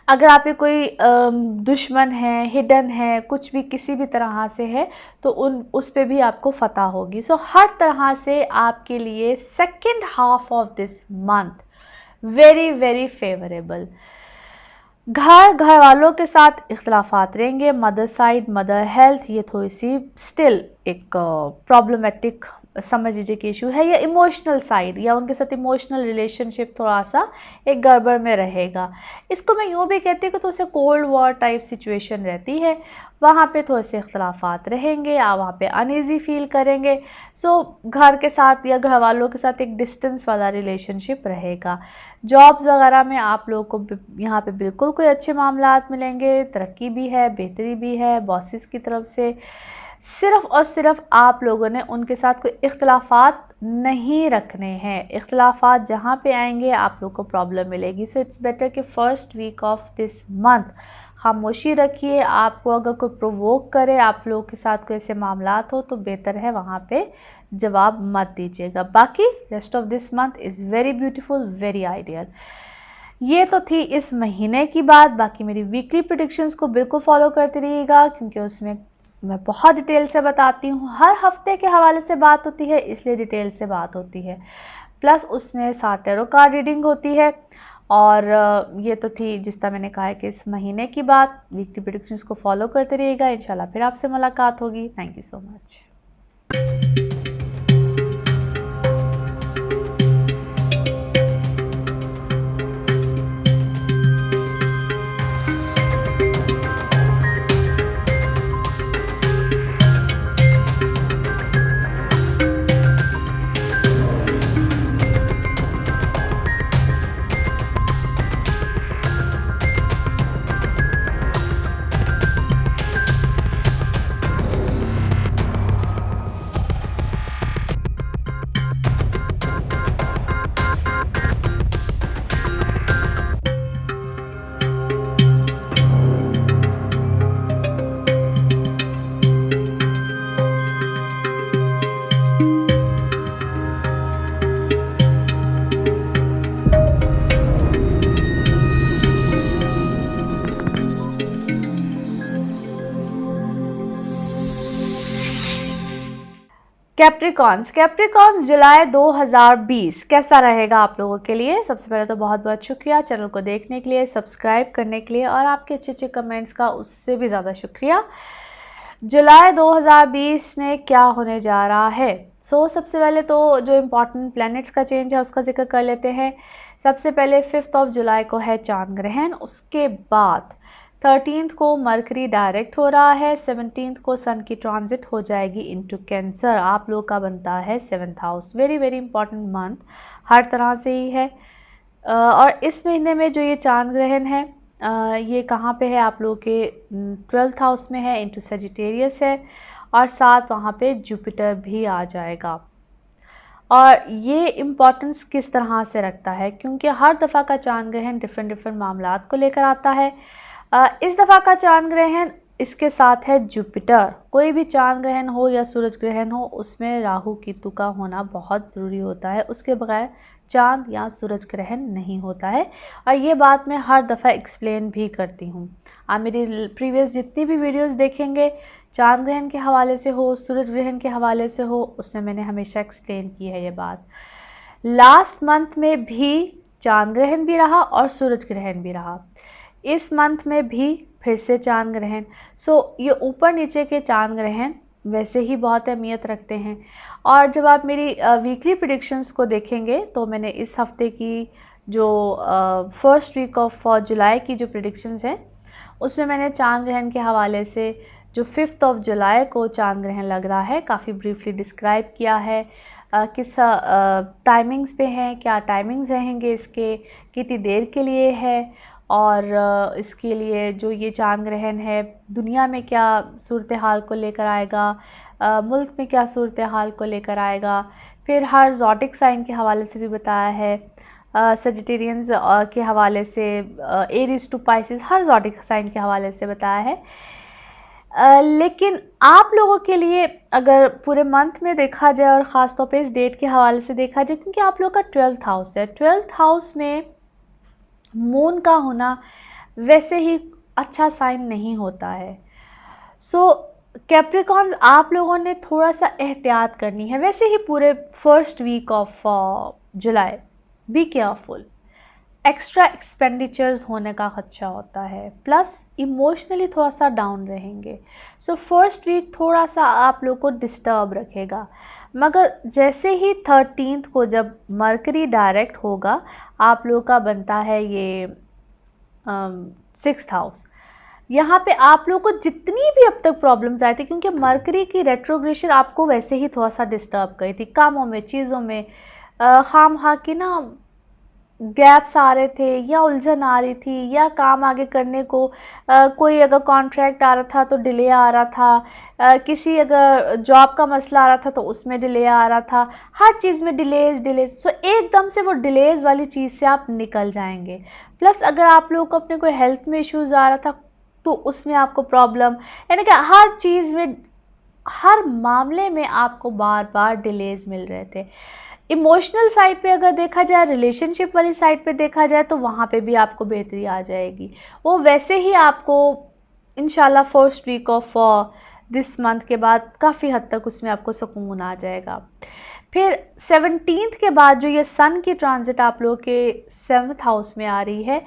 अगर आप कोई दुश्मन है, हिडन है, कुछ भी किसी भी तरह से है तो उस पे भी आपको फतह होगी। सो हर तरह से आपके लिए second half of this month very very favourable. घर वालों के साथ इख्तलाफात रहेंगे, मदर साइड, मदर हेल्थ, ये थोड़ी सी स्टिल एक प्रॉब्लमेटिक समझ लीजिए कि इशू है, या इमोशनल साइड या उनके साथ इमोशनल रिलेशनशिप थोड़ा सा एक गड़बड़ में रहेगा। इसको मैं यूँ भी कहती हूँ कि तो उसे कोल्ड वॉर टाइप सिचुएशन रहती है, वहाँ पे थोड़े से इख्तलाफात रहेंगे, आप वहाँ पे अनईज़ी फील करेंगे। सो घर के साथ या घर वालों के साथ एक डिस्टेंस वाला रिलेशनशिप रहेगा। जॉब्स वगैरह में आप लोगों को यहाँ पे बिल्कुल कोई अच्छे मामलात मिलेंगे, तरक्की भी है, बेहतरी भी है बॉसेस की तरफ से। सिर्फ़ और सिर्फ आप लोगों ने उनके साथ कोई इख्तलाफात नहीं रखने हैं। इख्तलाफात जहाँ पे आएंगे आप लोग को प्रॉब्लम मिलेगी। सो इट्स बेटर कि first week of this month खामोशी रखिए। आपको अगर कोई प्रोवोक करे, आप लोगों के साथ कोई ऐसे मामलात हो, तो बेहतर है वहाँ पे जवाब मत दीजिएगा। बाकी rest of this month is very beautiful, very ideal. ये तो थी इस महीने की बात। बाकी मेरी वीकली प्रेडिक्शंस को बिल्कुल फॉलो करते रहिएगा, क्योंकि उसमें मैं बहुत डिटेल से बताती हूँ। हर हफ्ते के हवाले से बात होती है, इसलिए डिटेल से बात होती है। प्लस उसमें 7 टैरो कार्ड रीडिंग होती है। और ये तो थी जिस तरह मैंने कहा है कि इस महीने की बात। वीकली प्रेडिक्शंस को फॉलो करते रहिएगा। इंशाल्लाह फिर आपसे मुलाकात होगी। Thank you so much. Capricorns जुलाई 2020 कैसा रहेगा आप लोगों के लिए। सबसे पहले तो बहुत बहुत शुक्रिया चैनल को देखने के लिए, सब्सक्राइब करने के लिए और आपके अच्छे अच्छे कमेंट्स का उससे भी ज़्यादा शुक्रिया। जुलाई 2020 में क्या होने जा रहा है। सबसे पहले तो जो इम्पोर्टेंट प्लैनेट्स का चेंज है उसका जिक्र कर लेते हैं। सबसे पहले 5 जुलाई को है चांद ग्रहण, उसके बाद 13 को मरकरी डायरेक्ट हो रहा है, 17 को सन की ट्रांजिट हो जाएगी इनटू कैंसर। आप लोग का बनता है 7th house. Very very important month हर तरह से ही है। और इस महीने में जो ये चांद ग्रहण है ये कहाँ पे है, आप लोग के 12th हाउस में है, इनटू सेजिटेरियस है और साथ वहाँ पे जुपिटर भी आ जाएगा। और ये इम्पॉर्टेंस किस तरह से रखता है, क्योंकि हर दफ़ा का चांद ग्रहण डिफरेंट मामलात को लेकर आता है। इस दफ़ा का चांद ग्रहण इसके साथ है जुपिटर। कोई भी चांद ग्रहण हो या सूरज ग्रहण हो उसमें राहु केतु का होना बहुत ज़रूरी होता है, उसके बगैर चांद या सूरज ग्रहण नहीं होता है। और ये बात मैं हर दफ़ा एक्सप्लेन भी करती हूँ। आप मेरी प्रीवियस जितनी भी वीडियोस देखेंगे चांद ग्रहण के हवाले से हो, सूरज ग्रहण के हवाले से हो, उसमें मैंने हमेशा एक्सप्लेन की है ये बात। लास्ट मंथ में भी चांद ग्रहण भी रहा और सूरज ग्रहण भी रहा, इस मंथ में भी फिर से चांद ग्रहण। ये ऊपर नीचे के चांद ग्रहण वैसे ही बहुत अहमियत रखते हैं। और जब आप मेरी वीकली प्रेडिक्शंस को देखेंगे तो मैंने इस हफ्ते की जो फर्स्ट वीक ऑफ जुलाई की जो प्रेडिक्शंस हैं उसमें मैंने चांद ग्रहण के हवाले से जो 5 जुलाई को चांद ग्रहण लग रहा है काफ़ी ब्रीफली डिस्क्राइब किया है। किस टाइमिंग्स पे हैं, क्या टाइमिंग्स रहेंगे इसके, कितनी देर के लिए है और इसके लिए जो ये चांद ग्रहण है दुनिया में क्या सूरत हाल को लेकर आएगा, मुल्क में क्या सूरत हाल को लेकर आएगा। फिर हर ज़ोडिक साइन के हवाले से भी बताया है, सजिटेरियंस के हवाले से, एरीज टू पाइसेस, हर ज़ोडिक साइन के हवाले से बताया है। लेकिन आप लोगों के लिए अगर पूरे मंथ में देखा जाए और ख़ास तौर पे इस डेट के हवाले से देखा जाए, क्योंकि आप लोग का 12th हाउस है, 12th हाउस में मून का होना वैसे ही अच्छा साइन नहीं होता है। कैप्रिकॉन्स आप लोगों ने थोड़ा सा एहतियात करनी है। वैसे ही पूरे first week of July be careful, extra expenditures होने का खदशा होता है, प्लस इमोशनली थोड़ा सा डाउन रहेंगे। फर्स्ट वीक थोड़ा सा आप लोग को डिस्टर्ब रखेगा, मगर जैसे ही 13 को जब मरकरी डायरेक्ट होगा आप लोग का बनता है ये 6th हाउस। यहाँ पे आप लोग को जितनी भी अब तक प्रॉब्लम्स आई थी, क्योंकि मरकरी की रेट्रोग्रेशन आपको वैसे ही थोड़ा सा डिस्टर्ब करी थी, कामों में, चीज़ों में खामखा की ना गैप्स आ रहे थे या उलझन आ रही थी, या काम आगे करने को कोई अगर कॉन्ट्रैक्ट आ रहा था तो डिले आ रहा था, किसी अगर जॉब का मसला आ रहा था तो उसमें डिले आ रहा था, हर चीज़ में डिलेज। एकदम से वो डिलेज वाली चीज़ से आप निकल जाएंगे। प्लस अगर आप लोगों को अपने कोई हेल्थ में इश्यूज़ आ रहा था तो उसमें आपको प्रॉब्लम, यानी कि हर चीज़ में, हर मामले में आपको बार बार डिलेज मिल रहे थे। इमोशनल साइड पे अगर देखा जाए, रिलेशनशिप वाली साइड पे देखा जाए तो वहाँ पे भी आपको बेहतरी आ जाएगी। वो वैसे ही आपको इंशाल्लाह first week of this month के बाद काफ़ी हद तक उसमें आपको सुकून आ जाएगा। फिर 17 के बाद जो ये सन की ट्रांजिट आप लोगों के 7th हाउस में आ रही है,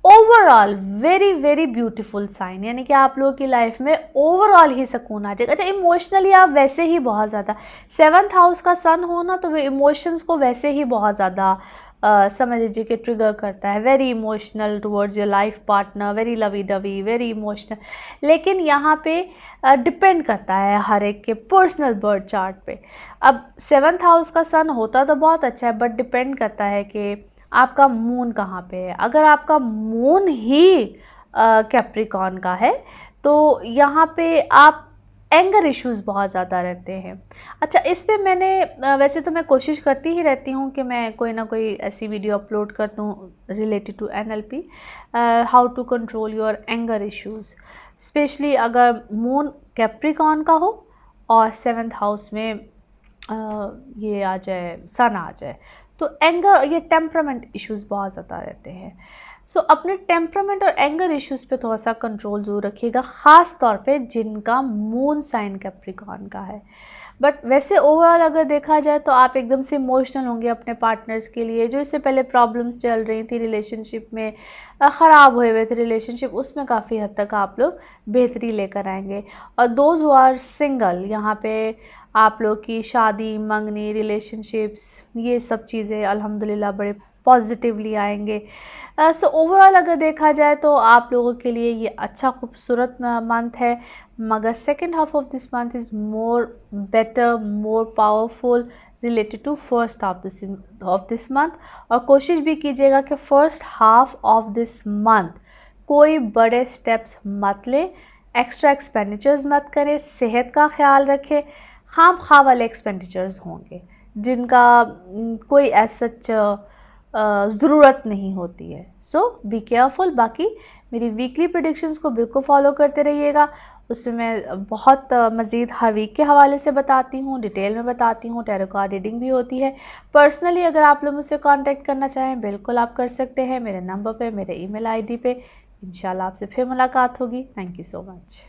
overall very very beautiful sign, यानी कि आप लोगों की लाइफ में ओवरऑल ही सुकून आ जाएगा। अच्छा, इमोशनली आप वैसे ही बहुत ज़्यादा, 7th हाउस का सन होना तो वो इमोशंस को वैसे ही बहुत ज़्यादा समझ लीजिए कि ट्रिगर करता है। Very emotional towards your life partner, very lovey dovey, very emotional. लेकिन यहाँ पे डिपेंड करता है हर एक के पर्सनल बर्थ चार्ट पे। अब 7th हाउस का सन होता तो बहुत अच्छा है, बट डिपेंड करता है कि आपका मून कहाँ पे है। अगर आपका मून ही कैप्रिकॉन का है तो यहाँ पे आप एंगर इश्यूज़ बहुत ज़्यादा रहते हैं। अच्छा, इस पे मैंने वैसे तो मैं कोशिश करती ही रहती हूँ कि मैं कोई ना कोई ऐसी वीडियो अपलोड कर दूँ related to NLP, how to control your anger issues, specially अगर मून कैप्रिकॉन का हो और 7th हाउस में ये आ जाए, सन आ जाए, तो एंगर, ये टेम्परामेंट इश्यूज़ बहुत ज़्यादा रहते हैं। अपने टेम्परामेंट और एंगर इश्यूज़ पे थोड़ा सा कंट्रोल ज़रूर रखिएगा, ख़ास तौर पे जिनका मून साइन कैप्रिकॉन का है। बट वैसे ओवरऑल अगर देखा जाए तो आप एकदम से इमोशनल होंगे अपने पार्टनर्स के लिए। जो इससे पहले प्रॉब्लम्स चल रही थी रिलेशनशिप में, ख़राब हुए थे रिलेशनशिप, उसमें काफ़ी हद तक आप लोग बेहतरी लेकर आएंगे। और दोज हु आर सिंगल, यहाँ पे आप लोग की शादी, मंगनी, रिलेशनशिप्स, ये सब चीज़ें अल्हम्दुलिल्लाह बड़े पॉजिटिवली आएंगे। सो ओवरऑल अगर देखा जाए तो आप लोगों के लिए ये अच्छा खूबसूरत मंथ है, मगर second half of this month is more better, more powerful related to first half of this month. और कोशिश भी कीजिएगा कि first half of this month कोई बड़े स्टेप्स मत लें, एक्स्ट्रा एक्सपेंडिचर्स मत करें, सेहत का ख्याल रखें। खाम खा वाले एक्सपेंडिचर्स होंगे जिनका कोई ऐसा ज़रूरत नहीं होती है। सो बी केयरफुल। बाकी मेरी वीकली प्रेडिक्शंस को बिल्कुल फॉलो करते रहिएगा, उसमें मैं बहुत मज़ीद हर वीक के हवाले से बताती हूँ, डिटेल में बताती हूँ, टैरो कार्ड रीडिंग भी होती है। पर्सनली अगर आप लोग मुझसे कांटेक्ट करना चाहें बिल्कुल आप कर सकते हैं, मेरे नंबर पे, मेरे ईमेल आईडी पे। इंशाल्लाह आपसे फिर मुलाकात होगी। Thank you so much.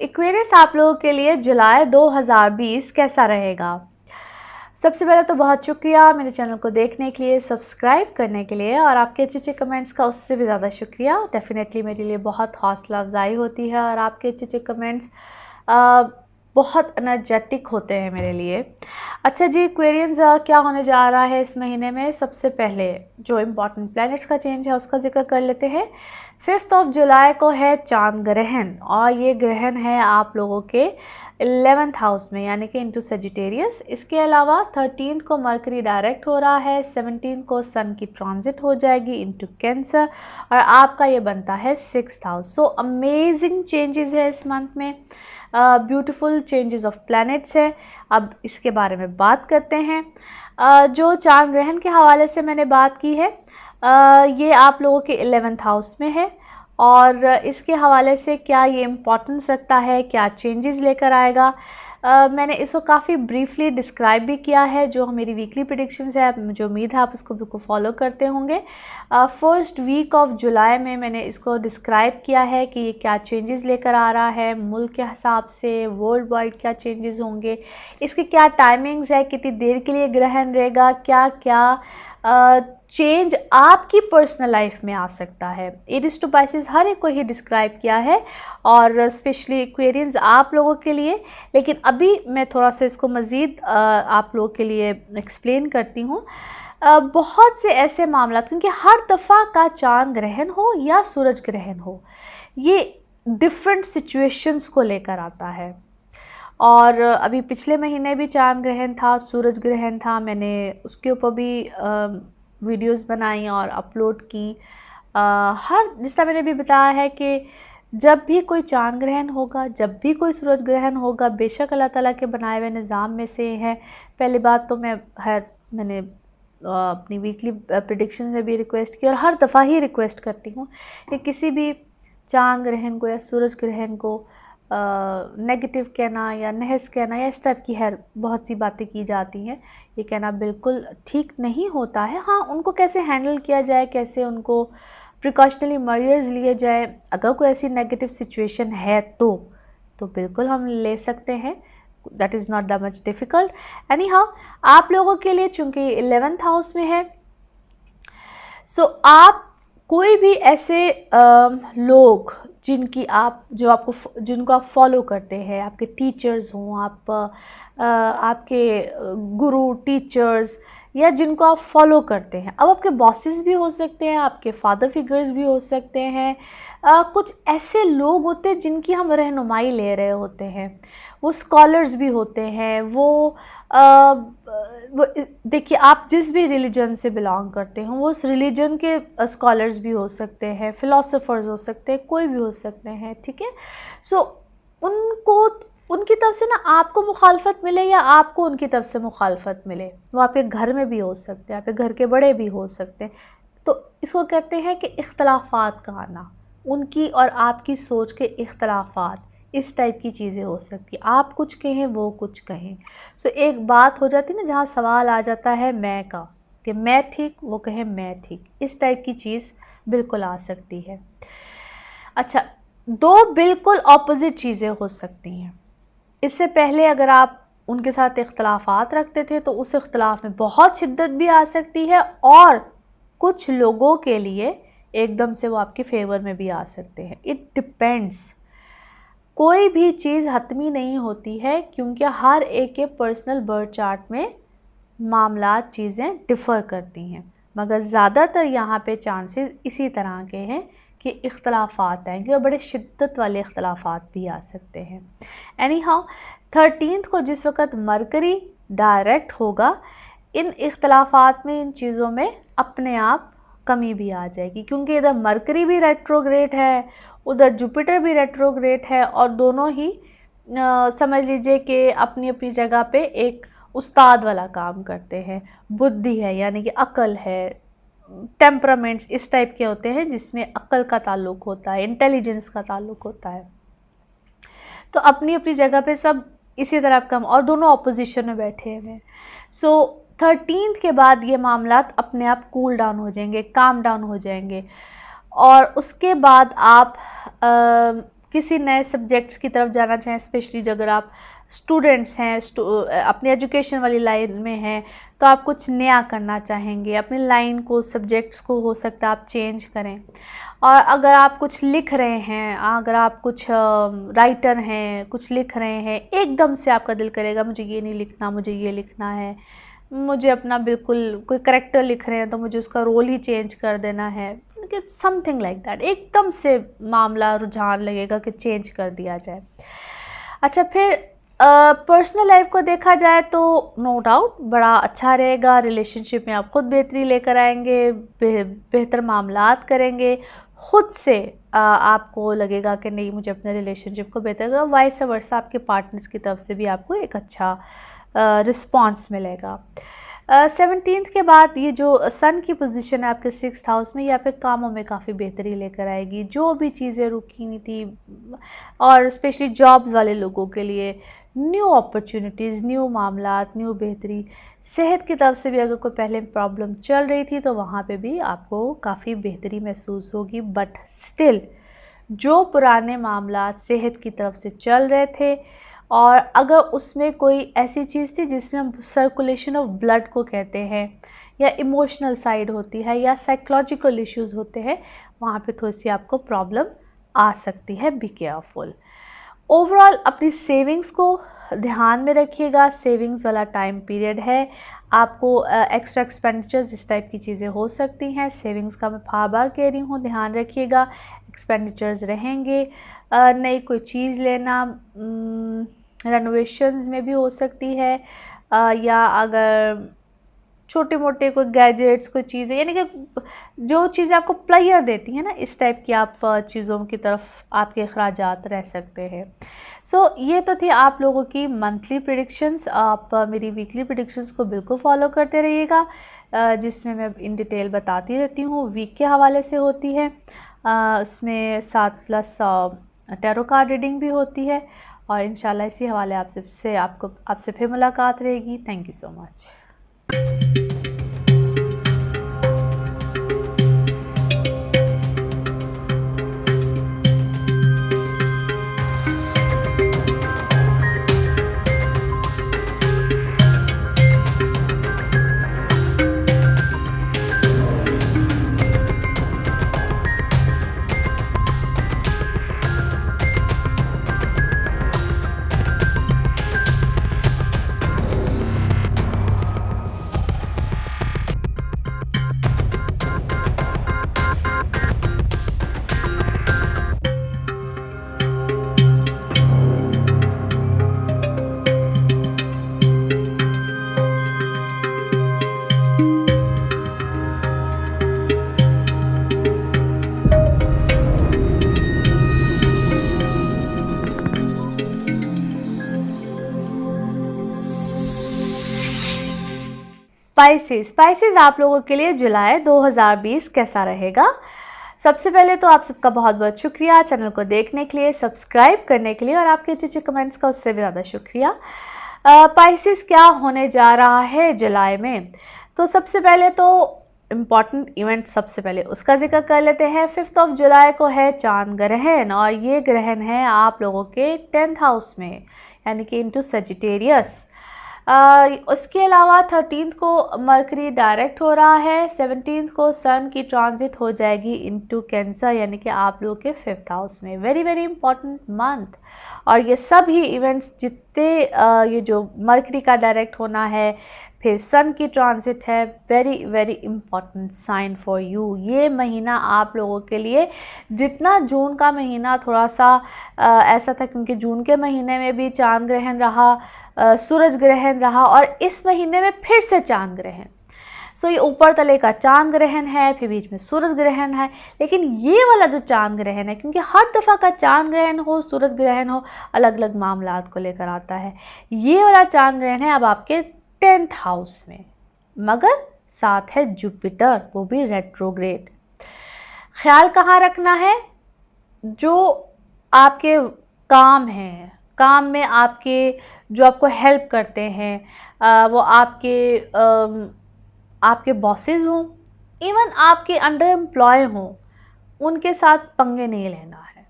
Aquarius आप लोगों के लिए जुलाई 2020 कैसा रहेगा? सबसे पहले तो बहुत शुक्रिया मेरे चैनल को देखने के लिए, सब्सक्राइब करने के लिए, और आपके अच्छे कमेंट्स का उससे भी ज़्यादा शुक्रिया। डेफिनेटली मेरे लिए बहुत हौसला अफजाई होती है और आपके अच्छे कमेंट्स बहुत एनर्जेटिक होते हैं मेरे लिए। अच्छा जी, एक्वेरियंस क्या होने जा रहा है इस महीने में? सबसे पहले जो इम्पॉर्टेंट प्लैनेट्स का चेंज है उसका जिक्र कर लेते हैं। 5 जुलाई को है चांद ग्रहण, और ये ग्रहण है आप लोगों के 11th हाउस में, यानी कि इनटू सजिटेरियस। इसके अलावा 13 को मरकरी डायरेक्ट हो रहा है, 17 को सन की ट्रांजिट हो जाएगी इनटू कैंसर, और आपका ये बनता है 6th house. So amazing changes है इस मंथ में, ब्यूटीफुल चेंजेस ऑफ प्लैनेट्स है। अब इसके बारे में बात करते हैं। जो चांद ग्रहण के हवाले से मैंने बात की है, ये आप लोगों के 11th हाउस में है, और इसके हवाले से क्या ये इम्पोर्टेंस रखता है, क्या चेंजेस लेकर आएगा, मैंने इसको काफ़ी ब्रीफली डिस्क्राइब भी किया है। जो मेरी वीकली प्रेडिक्शंस है, मुझे उम्मीद है आप इसको बिल्कुल फॉलो करते होंगे। फर्स्ट वीक ऑफ जुलाई में मैंने इसको डिस्क्राइब किया है कि ये क्या चेंजेस लेकर आ रहा है, मुल्क के हिसाब से वर्ल्ड वाइड क्या चेंजेस होंगे, इसके क्या टाइमिंग्स है, कितनी देर के लिए ग्रहण रहेगा, क्या क्या चेंज आपकी पर्सनल लाइफ में आ सकता है। एरीज टू पाइसेस हर एक को ही डिस्क्राइब किया है, और स्पेशली एक्वेरियंस आप लोगों के लिए। लेकिन अभी मैं थोड़ा सा इसको मज़ीद आप लोगों के लिए एक्सप्लेन करती हूँ। बहुत से ऐसे मामला, क्योंकि हर दफ़ा का चांद ग्रहण हो या सूरज ग्रहण हो, ये डिफरेंट सिचुएशंस को लेकर आता है। और अभी पिछले महीने भी चांद ग्रहण था, सूरज ग्रहण था, मैंने उसके ऊपर भी वीडियोस बनाई और अपलोड की। जिस तरह मैंने भी बताया है कि जब भी कोई चांद ग्रहण होगा, जब भी कोई सूरज ग्रहण होगा, बेशक अल्लाह ताला के बनाए हुए निज़ाम में से है। पहली बात तो मैंने अपनी वीकली प्रेडिक्शन में भी रिक्वेस्ट की, और हर दफ़ा ही रिक्वेस्ट करती हूँ कि किसी भी चांद ग्रहण को या सूरज ग्रहण को नेगेटिव कहना या नहस कहना या इस टाइप की बहुत सी बातें की जाती हैं, ये कहना बिल्कुल ठीक नहीं होता है। हाँ, उनको कैसे हैंडल किया जाए, कैसे उनको प्रिकॉशनरी मेजर्स लिए जाए, अगर कोई ऐसी नेगेटिव सिचुएशन है तो बिल्कुल हम ले सकते हैं, that is not that much difficult. Any how, आप लोगों के लिए चूँकि 11th हाउस में है, सो आप कोई भी ऐसे लोग जिनको आप फॉलो करते हैं, आपके टीचर्स हों, आपके गुरु टीचर्स, या जिनको आप फॉलो करते हैं। अब आपके बॉसेस भी हो सकते हैं, आपके फादर फिगर्स भी हो सकते हैं, कुछ ऐसे लोग होते हैं जिनकी हम रहनुमाई ले रहे होते हैं, वो स्कॉलर्स भी होते हैं, वो देखिए, आप जिस भी रिलीजन से बिलोंग करते हो वो उस रिलीजन के स्कॉलर्स भी हो सकते हैं, फिलोसोफर्स हो सकते हैं, कोई भी हो सकते हैं, ठीक है। सो उनको, उनकी तरफ से ना आपको मुखालफत मिले या आपको उनकी तरफ से मुखालफत मिले, वो आपके घर में भी हो सकते हैं, आपके घर के बड़े भी हो सकते हैं, तो इसको कहते हैं कि इख्तलाफात का आना, उनकी और आपकी सोच के इख्तलाफात, इस टाइप की चीज़ें हो सकती हैं। आप कुछ कहें, वो कुछ कहें, सो एक बात हो जाती है ना जहाँ सवाल आ जाता है मैं का, कि मैं ठीक, वो कहे मैं ठीक, इस टाइप की चीज़ बिल्कुल आ सकती है। अच्छा, दो बिल्कुल ऑपोजिट चीज़ें हो सकती हैं। इससे पहले अगर आप उनके साथ इख्तलाफात रखते थे तो उस इख्तलाफ में बहुत शिद्दत भी आ सकती है, और कुछ लोगों के लिए एकदम से वो आपके फेवर में भी आ सकते हैं। इट डिपेंड्स, कोई भी चीज़ हतमी नहीं होती है, क्योंकि हर एक के पर्सनल बर्थ चार्ट में मामलात चीज़ें डिफ़र करती हैं, मगर ज़्यादातर यहाँ पे चांसेस इसी तरह के हैं कि इख्तलाफात आएंगे, और बड़े शिद्दत वाले इख्तलाफात भी आ सकते हैं। एनी हाउ, 13 को जिस वक़्त मरकरी डायरेक्ट होगा, इन इख्तलाफात में, इन चीज़ों में अपने आप कमी भी आ जाएगी, क्योंकि इधर मरकरी भी रेट्रोग्रेड है, उधर जुपिटर भी रेट्रोग्रेड है, और दोनों ही समझ लीजिए कि अपनी अपनी जगह पे एक उस्ताद वाला काम करते हैं। बुद्धि है यानी कि अक्ल है, टेम्परामेंट्स इस टाइप के होते हैं जिसमें अक्ल का ताल्लुक़ होता है, इंटेलिजेंस का ताल्लुक़ होता है। तो अपनी अपनी जगह पे सब इसी तरह कम, और दोनों अपोजिशन में बैठे हुए हैं। सो 13 के बाद ये मामलात अपने आप कूल डाउन हो जाएंगे, काम डाउन हो जाएंगे, और उसके बाद आप किसी नए सब्जेक्ट्स की तरफ जाना चाहें, स्पेशली अगर आप स्टूडेंट्स हैं, अपनी एजुकेशन वाली लाइन में हैं, तो आप कुछ नया करना चाहेंगे, अपनी लाइन को, सब्जेक्ट्स को हो सकता है आप चेंज करें। और अगर आप कुछ लिख रहे हैं, अगर आप कुछ राइटर हैं, कुछ लिख रहे हैं, एकदम से आपका दिल करेगा मुझे ये नहीं लिखना, मुझे ये लिखना है, मुझे अपना बिल्कुल कोई करैक्टर लिख रहे हैं तो मुझे उसका रोल ही चेंज कर देना है, समथिंग लाइक दैट, एकदम से मामला रुझान लगेगा कि चेंज कर दिया जाए। अच्छा, फिर पर्सनल लाइफ को देखा जाए तो नो डाउट बड़ा अच्छा रहेगा, रिलेशनशिप में आप खुद बेहतरी लेकर आएंगे, बेहतर मामलात करेंगे, ख़ुद से आपको लगेगा कि नहीं मुझे अपने रिलेशनशिप को बेहतर करना, वाइस वर्सा आपके पार्टनर्स की तरफ से भी आपको एक अच्छा रिस्पॉन्स मिलेगा। 17 के बाद ये जो सन की पोजीशन है आपके 6th हाउस में, ये आपके कामों में काफ़ी बेहतरी लेकर आएगी। जो भी चीज़ें रुकी हुई थी, और स्पेशली जॉब्स वाले लोगों के लिए न्यू अपॉर्चुनिटीज़, न्यू मामलात, न्यू बेहतरी। सेहत की तरफ से भी अगर कोई पहले प्रॉब्लम चल रही थी तो वहाँ पे भी आपको काफ़ी बेहतरी महसूस होगी, बट स्टिल जो पुराने मामलात सेहत की तरफ से चल रहे थे, और अगर उसमें कोई ऐसी चीज़ थी जिसमें हम सर्कुलेशन ऑफ ब्लड को कहते हैं, या इमोशनल साइड होती है, या साइकोलॉजिकल इश्यूज़ होते हैं, वहाँ पे थोड़ी सी आपको प्रॉब्लम आ सकती है। Be careful. ओवरऑल अपनी सेविंग्स को ध्यान में रखिएगा, सेविंग्स वाला टाइम पीरियड है, आपको एक्स्ट्रा एक्सपेंडिचर्स इस टाइप की चीज़ें हो सकती हैं। सेविंग्स का मैं बार कह रही हूँ, ध्यान रखिएगा, एक्सपेंडिचर्स रहेंगे। नई कोई चीज़ लेना रेनोवेशंस में भी हो सकती है, या अगर छोटे मोटे कोई गैजेट्स, कोई चीज़ें, यानी कि जो चीज़ें आपको प्लेजर देती हैं ना, इस टाइप की आप चीज़ों की तरफ आपके अखराजात रह सकते हैं। सो ये तो थी आप लोगों की मंथली प्रेडिक्शंस। आप मेरी वीकली प्रेडिक्शंस को बिल्कुल फॉलो करते रहिएगा, जिसमें मैं इन डिटेल बताती रहती हूँ। वीक के हवाले से होती है, उसमें 7+ टैरो कार्ड रीडिंग भी होती है, और इंशाल्लाह इसी हवाले आपसे फिर मुलाकात रहेगी। Thank you so much. Spices आप लोगों के लिए जुलाई 2020 कैसा रहेगा। सबसे पहले तो आप सबका बहुत बहुत शुक्रिया चैनल को देखने के लिए, सब्सक्राइब करने के लिए और आपके अच्छे अच्छे कमेंट्स का उससे भी ज़्यादा शुक्रिया। स्पाइसेस क्या होने जा रहा है जुलाई में, तो सबसे पहले तो इम्पॉर्टेंट इवेंट सबसे पहले उसका जिक्र कर लेते हैं। 5 जुलाई को है चांद ग्रहण, और ये ग्रहण है आप लोगों के 10th हाउस में, यानी कि इनटू सजिटेरियस। उसके अलावा 13 को मरकरी डायरेक्ट हो रहा है, 17 को सन की ट्रांजिट हो जाएगी इनटू कैंसर, यानी कि आप लोगों के 5th हाउस में। Very very important month. और ये सभी इवेंट्स जितने ये जो मरकरी का डायरेक्ट होना है, फिर सन की ट्रांजिट है, very very important sign for you. ये महीना आप लोगों के लिए, जितना जून का महीना थोड़ा सा ऐसा था, क्योंकि जून के महीने में भी चांद ग्रहण रहा, सूरज ग्रहण रहा, और इस महीने में फिर से चांद ग्रहण। सो ये ऊपर तले का चांद ग्रहण है, फिर बीच में सूरज ग्रहण है। लेकिन ये वाला जो चांद ग्रहण है, क्योंकि हर दफ़ा का चांद ग्रहण हो, सूरज ग्रहण हो, अलग अलग मामलात को लेकर आता है, ये वाला चांद ग्रहण है अब आपके 10th हाउस में, मगर साथ है जुपिटर, वो भी रेट्रोग्रेड। ख्याल कहाँ रखना है, जो आपके काम हैं, काम में आपके जो आपको हेल्प करते हैं, वो आपके बॉसेस हों, इवन आपके अंडर एम्प्लॉय हों, उनके साथ पंगे नहीं लेना है,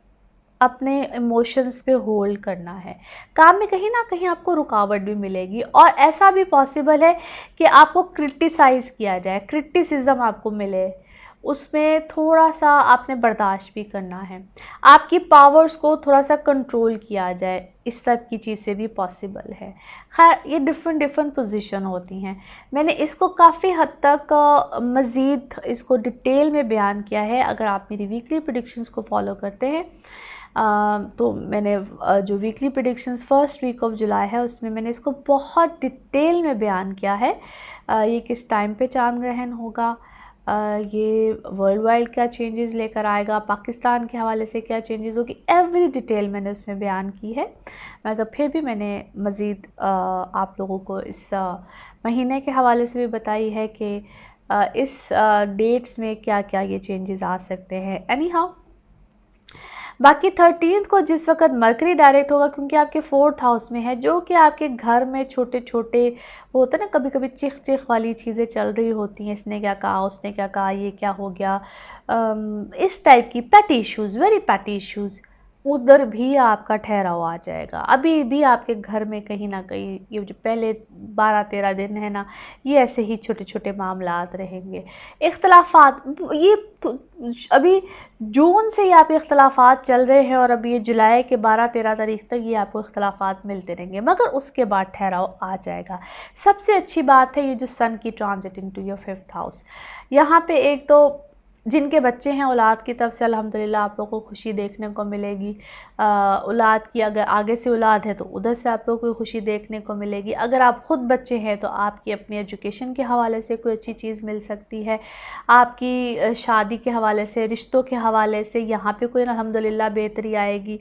अपने इमोशंस पे होल्ड करना है। काम में कहीं ना कहीं आपको रुकावट भी मिलेगी, और ऐसा भी पॉसिबल है कि आपको क्रिटिसाइज़ किया जाए, क्रिटिसिज्म आपको मिले, उसमें थोड़ा सा आपने बर्दाश्त भी करना है, आपकी पावर्स को थोड़ा सा कंट्रोल किया जाए, इस सब की चीज़ से भी पॉसिबल है। खैर, ये डिफरेंट पोजीशन होती हैं। मैंने इसको काफ़ी हद तक मज़ीद इसको डिटेल में बयान किया है। अगर आप मेरी वीकली प्रेडिक्शंस को फॉलो करते हैं, तो मैंने जो weekly predictions first week of July है, उसमें मैंने इसको बहुत डिटेल में बयान किया है। ये किस टाइम पे चांद ग्रहण होगा, ये वर्ल्ड वाइड क्या चेंजेस लेकर आएगा, पाकिस्तान के हवाले से क्या चेंजेस होगी, एवरी डिटेल मैंने उसमें बयान की है। मगर फिर भी मैंने मज़ीद आप लोगों को इस महीने के हवाले से भी बताई है कि इस डेट्स में क्या क्या ये चेंजेस आ सकते हैं। एनी हाउ, बाकी 13 को जिस वक्त मरकरी डायरेक्ट होगा, क्योंकि आपके 4th हाउस में है, जो कि आपके घर में छोटे छोटे वो होता है ना, कभी कभी चिख चिख वाली चीज़ें चल रही होती हैं, इसने क्या कहा, उसने क्या कहा, ये क्या हो गया, इस टाइप की petty issues, very petty issues, उधर भी आपका ठहराव आ जाएगा। अभी भी आपके घर में कहीं ना कहीं ये जो पहले 12-13 दिन है ना, ये ऐसे ही छोटे छोटे मामलात रहेंगे। इख्तलाफात, ये अभी जून से ही आप इख्तलाफात चल रहे हैं, और अभी ये जुलाई के 12-13 तारीख तक ये आपको इख्तलाफात मिलते रहेंगे, मगर उसके बाद ठहराव आ जाएगा। सबसे अच्छी बात है ये जो सन की transit into your 5th house, यहाँ पे एक तो जिनके बच्चे हैं औलाद की तरफ से अल्हम्दुलिल्लाह आप लोगों को खुशी देखने को मिलेगी। औलाद की अगर आगे से औलाद है तो उधर से आप लोगों को खुशी देखने को मिलेगी। अगर आप ख़ुद बच्चे हैं तो आपकी अपनी एजुकेशन के हवाले से कोई अच्छी चीज़ मिल सकती है, आपकी शादी के हवाले से, रिश्तों के हवाले से यहाँ पे कोई अल्हम्दुलिल्लाह बेहतरी आएगी।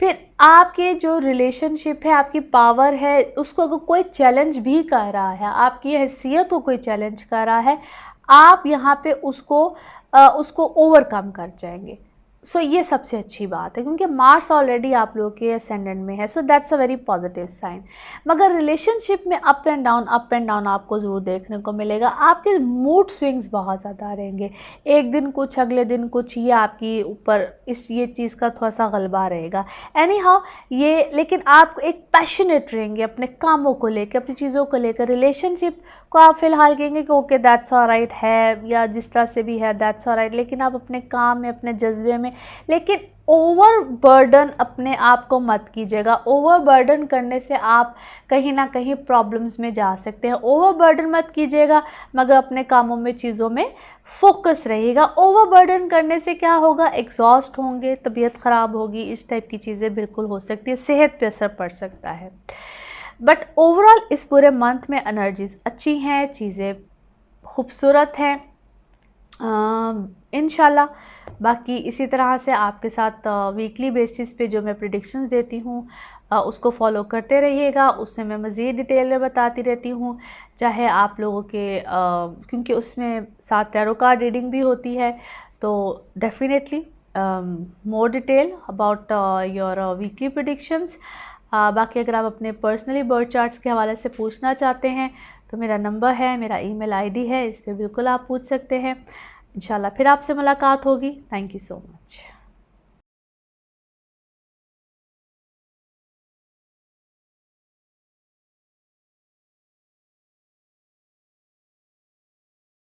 फिर आपके जो रिलेशनशिप है, आपकी पावर है, उसको अगर कोई चैलेंज भी कर रहा है, आपकी हैसियत को कोई चैलेंज कर रहा है, आप यहाँ पे उसको ओवरकम कर जाएंगे। सो ये सबसे अच्छी बात है, क्योंकि मार्स ऑलरेडी आप लोगों के असेंडेंट में है, so that's a very positive sign. मगर रिलेशनशिप में अप एंड डाउन आपको ज़रूर देखने को मिलेगा। आपके मूड स्विंग्स बहुत ज़्यादा रहेंगे, एक दिन कुछ, अगले दिन कुछ, ये आपकी ऊपर ये चीज़ का थोड़ा सा गलबा रहेगा। एनी हाउ ये, लेकिन आप एक पैशनेट रहेंगे अपने कामों को लेकर, अपनी चीज़ों को लेकर। रिलेशनशिप को आप फ़िलहाल कहेंगे कि ओके दैट्स ऑलराइट है, या जिस तरह से भी है दैट्स ऑलराइट, लेकिन आप अपने काम में, अपने जज्बे में, लेकिन ओवर बर्डन अपने आप को मत कीजिएगा। ओवर बर्डन करने से आप कहीं ना कहीं प्रॉब्लम्स में जा सकते हैं। ओवर बर्डन मत कीजिएगा, मगर अपने कामों में, चीज़ों में फोकस रहिएगा। ओवर बर्डन करने से क्या होगा, एग्जॉस्ट होंगे, तबीयत ख़राब होगी, इस टाइप की चीज़ें बिल्कुल हो सकती है, सेहत पे असर पड़ सकता है। बट ओवरऑल इस पूरे मंथ में एनर्जीज़ अच्छी हैं, चीज़ें खूबसूरत हैं। इंशाल्लाह बाकी इसी तरह से आपके साथ वीकली बेसिस पे जो मैं प्रेडिक्शंस देती हूँ उसको फॉलो करते रहिएगा। उससे मैं मज़ीद डिटेल में बताती रहती हूँ, चाहे आप लोगों के क्योंकि उसमें साथ टैरो कार्ड रीडिंग भी होती है, तो definitely more detail about your weekly predictions. बाकी अगर आप अपने पर्सनली बर्थ चार्ट्स के हवाले से पूछना चाहते हैं तो मेरा नंबर है, मेरा ईमेल आईडी है, इस पर बिल्कुल आप पूछ सकते हैं। इंशाल्लाह फिर आपसे मुलाकात होगी। Thank you so much.